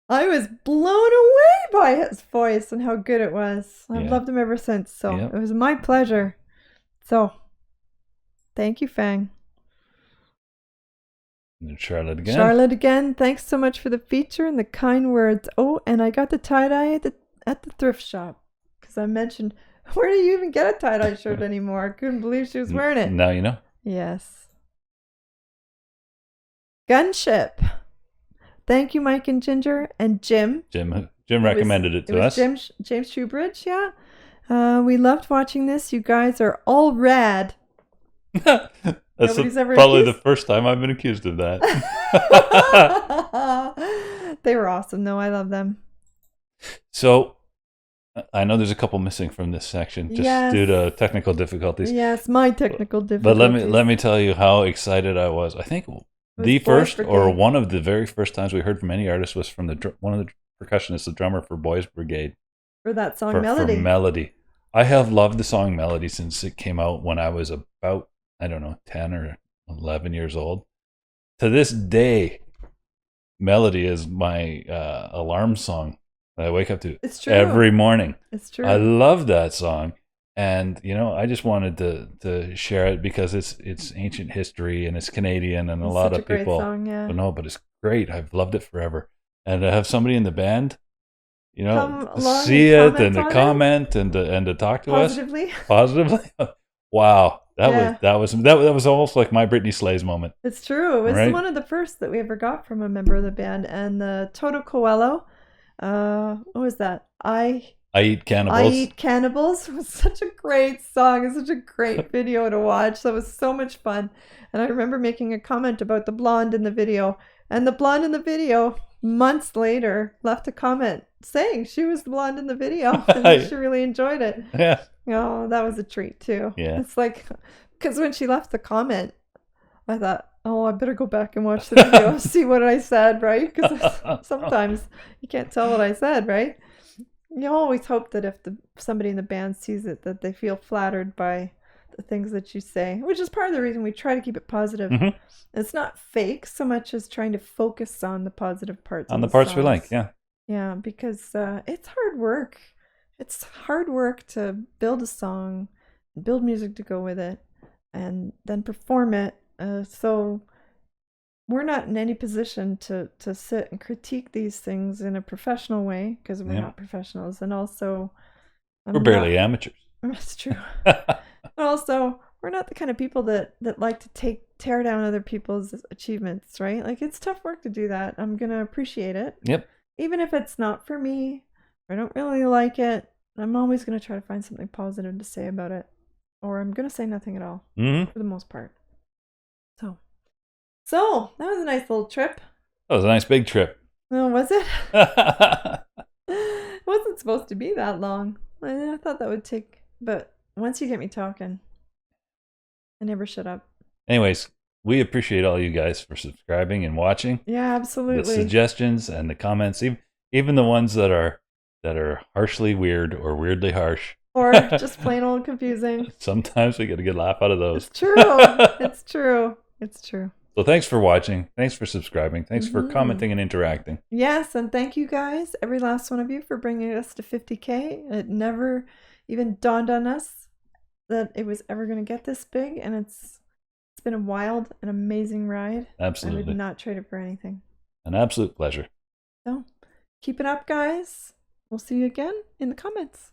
I was blown away by his voice and how good it was. I've loved him ever since. So it was my pleasure. So thank you, Fang. And Charlotte again. Thanks so much for the feature and the kind words. Oh, and I got the tie-dye at the thrift shop. Because I mentioned, where do you even get a tie-dye shirt anymore? I couldn't believe she was wearing it. Now you know. Yes. Gunship. Thank you, Mike and Ginger and Jim. Jim recommended it to us. James Shoebridge, we loved watching this. You guys are all rad. That's probably the first time I've been accused of that. They were awesome, though. I love them. So, I know there's a couple missing from this section just due to technical difficulties. Yes, my technical difficulties. But let me tell you how excited I was. I think the first or one of the very first times we heard from any artist was from one of the percussionists, the drummer for Boys Brigade. For that song Melody. For Melody. I have loved the song Melody since it came out when I was about, 10 or 11 years old. To this day, Melody is my alarm song that I wake up to every morning. It's true. I love that song. And, I just wanted to share it because it's ancient history and it's Canadian and a lot of people. Song, but it's great. I've loved it forever. And to have somebody in the band, see it and to comment and to talk to us positively. Wow. That was almost like my Britney Slays moment. It's true. It was one of the first that we ever got from a member of the band. And the Toto Coelho, what was that? I Eat Cannibals was such a great song. It's such a great video to watch. That was so much fun. And I remember making a comment about the blonde in the video. And the blonde in the video, months later, left a comment saying she was the blonde in the video. And she really enjoyed it. Yeah. Oh, that was a treat too. Yeah. It's like Because when she left the comment, I thought, oh, I better go back and watch the video, see what I said, right? Because sometimes you can't tell what I said, right? You always hope that if somebody in the band sees it, that they feel flattered by the things that you say, which is part of the reason we try to keep it positive. Mhm. It's not fake so much as trying to focus on the positive parts. On of the parts we songs. like, yeah. Yeah, because it's hard work. It's hard work to build a song, build music to go with it, and then perform it. So we're not in any position to sit and critique these things in a professional way because we're not professionals, and also we're barely amateurs. That's true. But also, we're not the kind of people that like to tear down other people's achievements, right? Like, it's tough work to do that. I'm gonna appreciate it. Yep. Even if it's not for me, or I don't really like it, I'm always gonna try to find something positive to say about it, or I'm gonna say nothing at all for the most part. So that was a nice little trip. That was a nice big trip. Oh, was it? It wasn't supposed to be that long. I thought that would take, but once you get me talking, I never shut up. Anyways, we appreciate all you guys for subscribing and watching. Yeah, absolutely. The suggestions and the comments, even the ones that are harshly weird or weirdly harsh. Or just plain old confusing. Sometimes we get a good laugh out of those. It's true. It's true. It's true. So thanks for watching. Thanks for subscribing. Thanks for commenting and interacting. Yes, and thank you guys, every last one of you, for bringing us to 50K. It never even dawned on us that it was ever going to get this big, and it's been a wild and amazing ride. Absolutely. I would not trade it for anything. An absolute pleasure. So keep it up, guys. We'll see you again in the comments.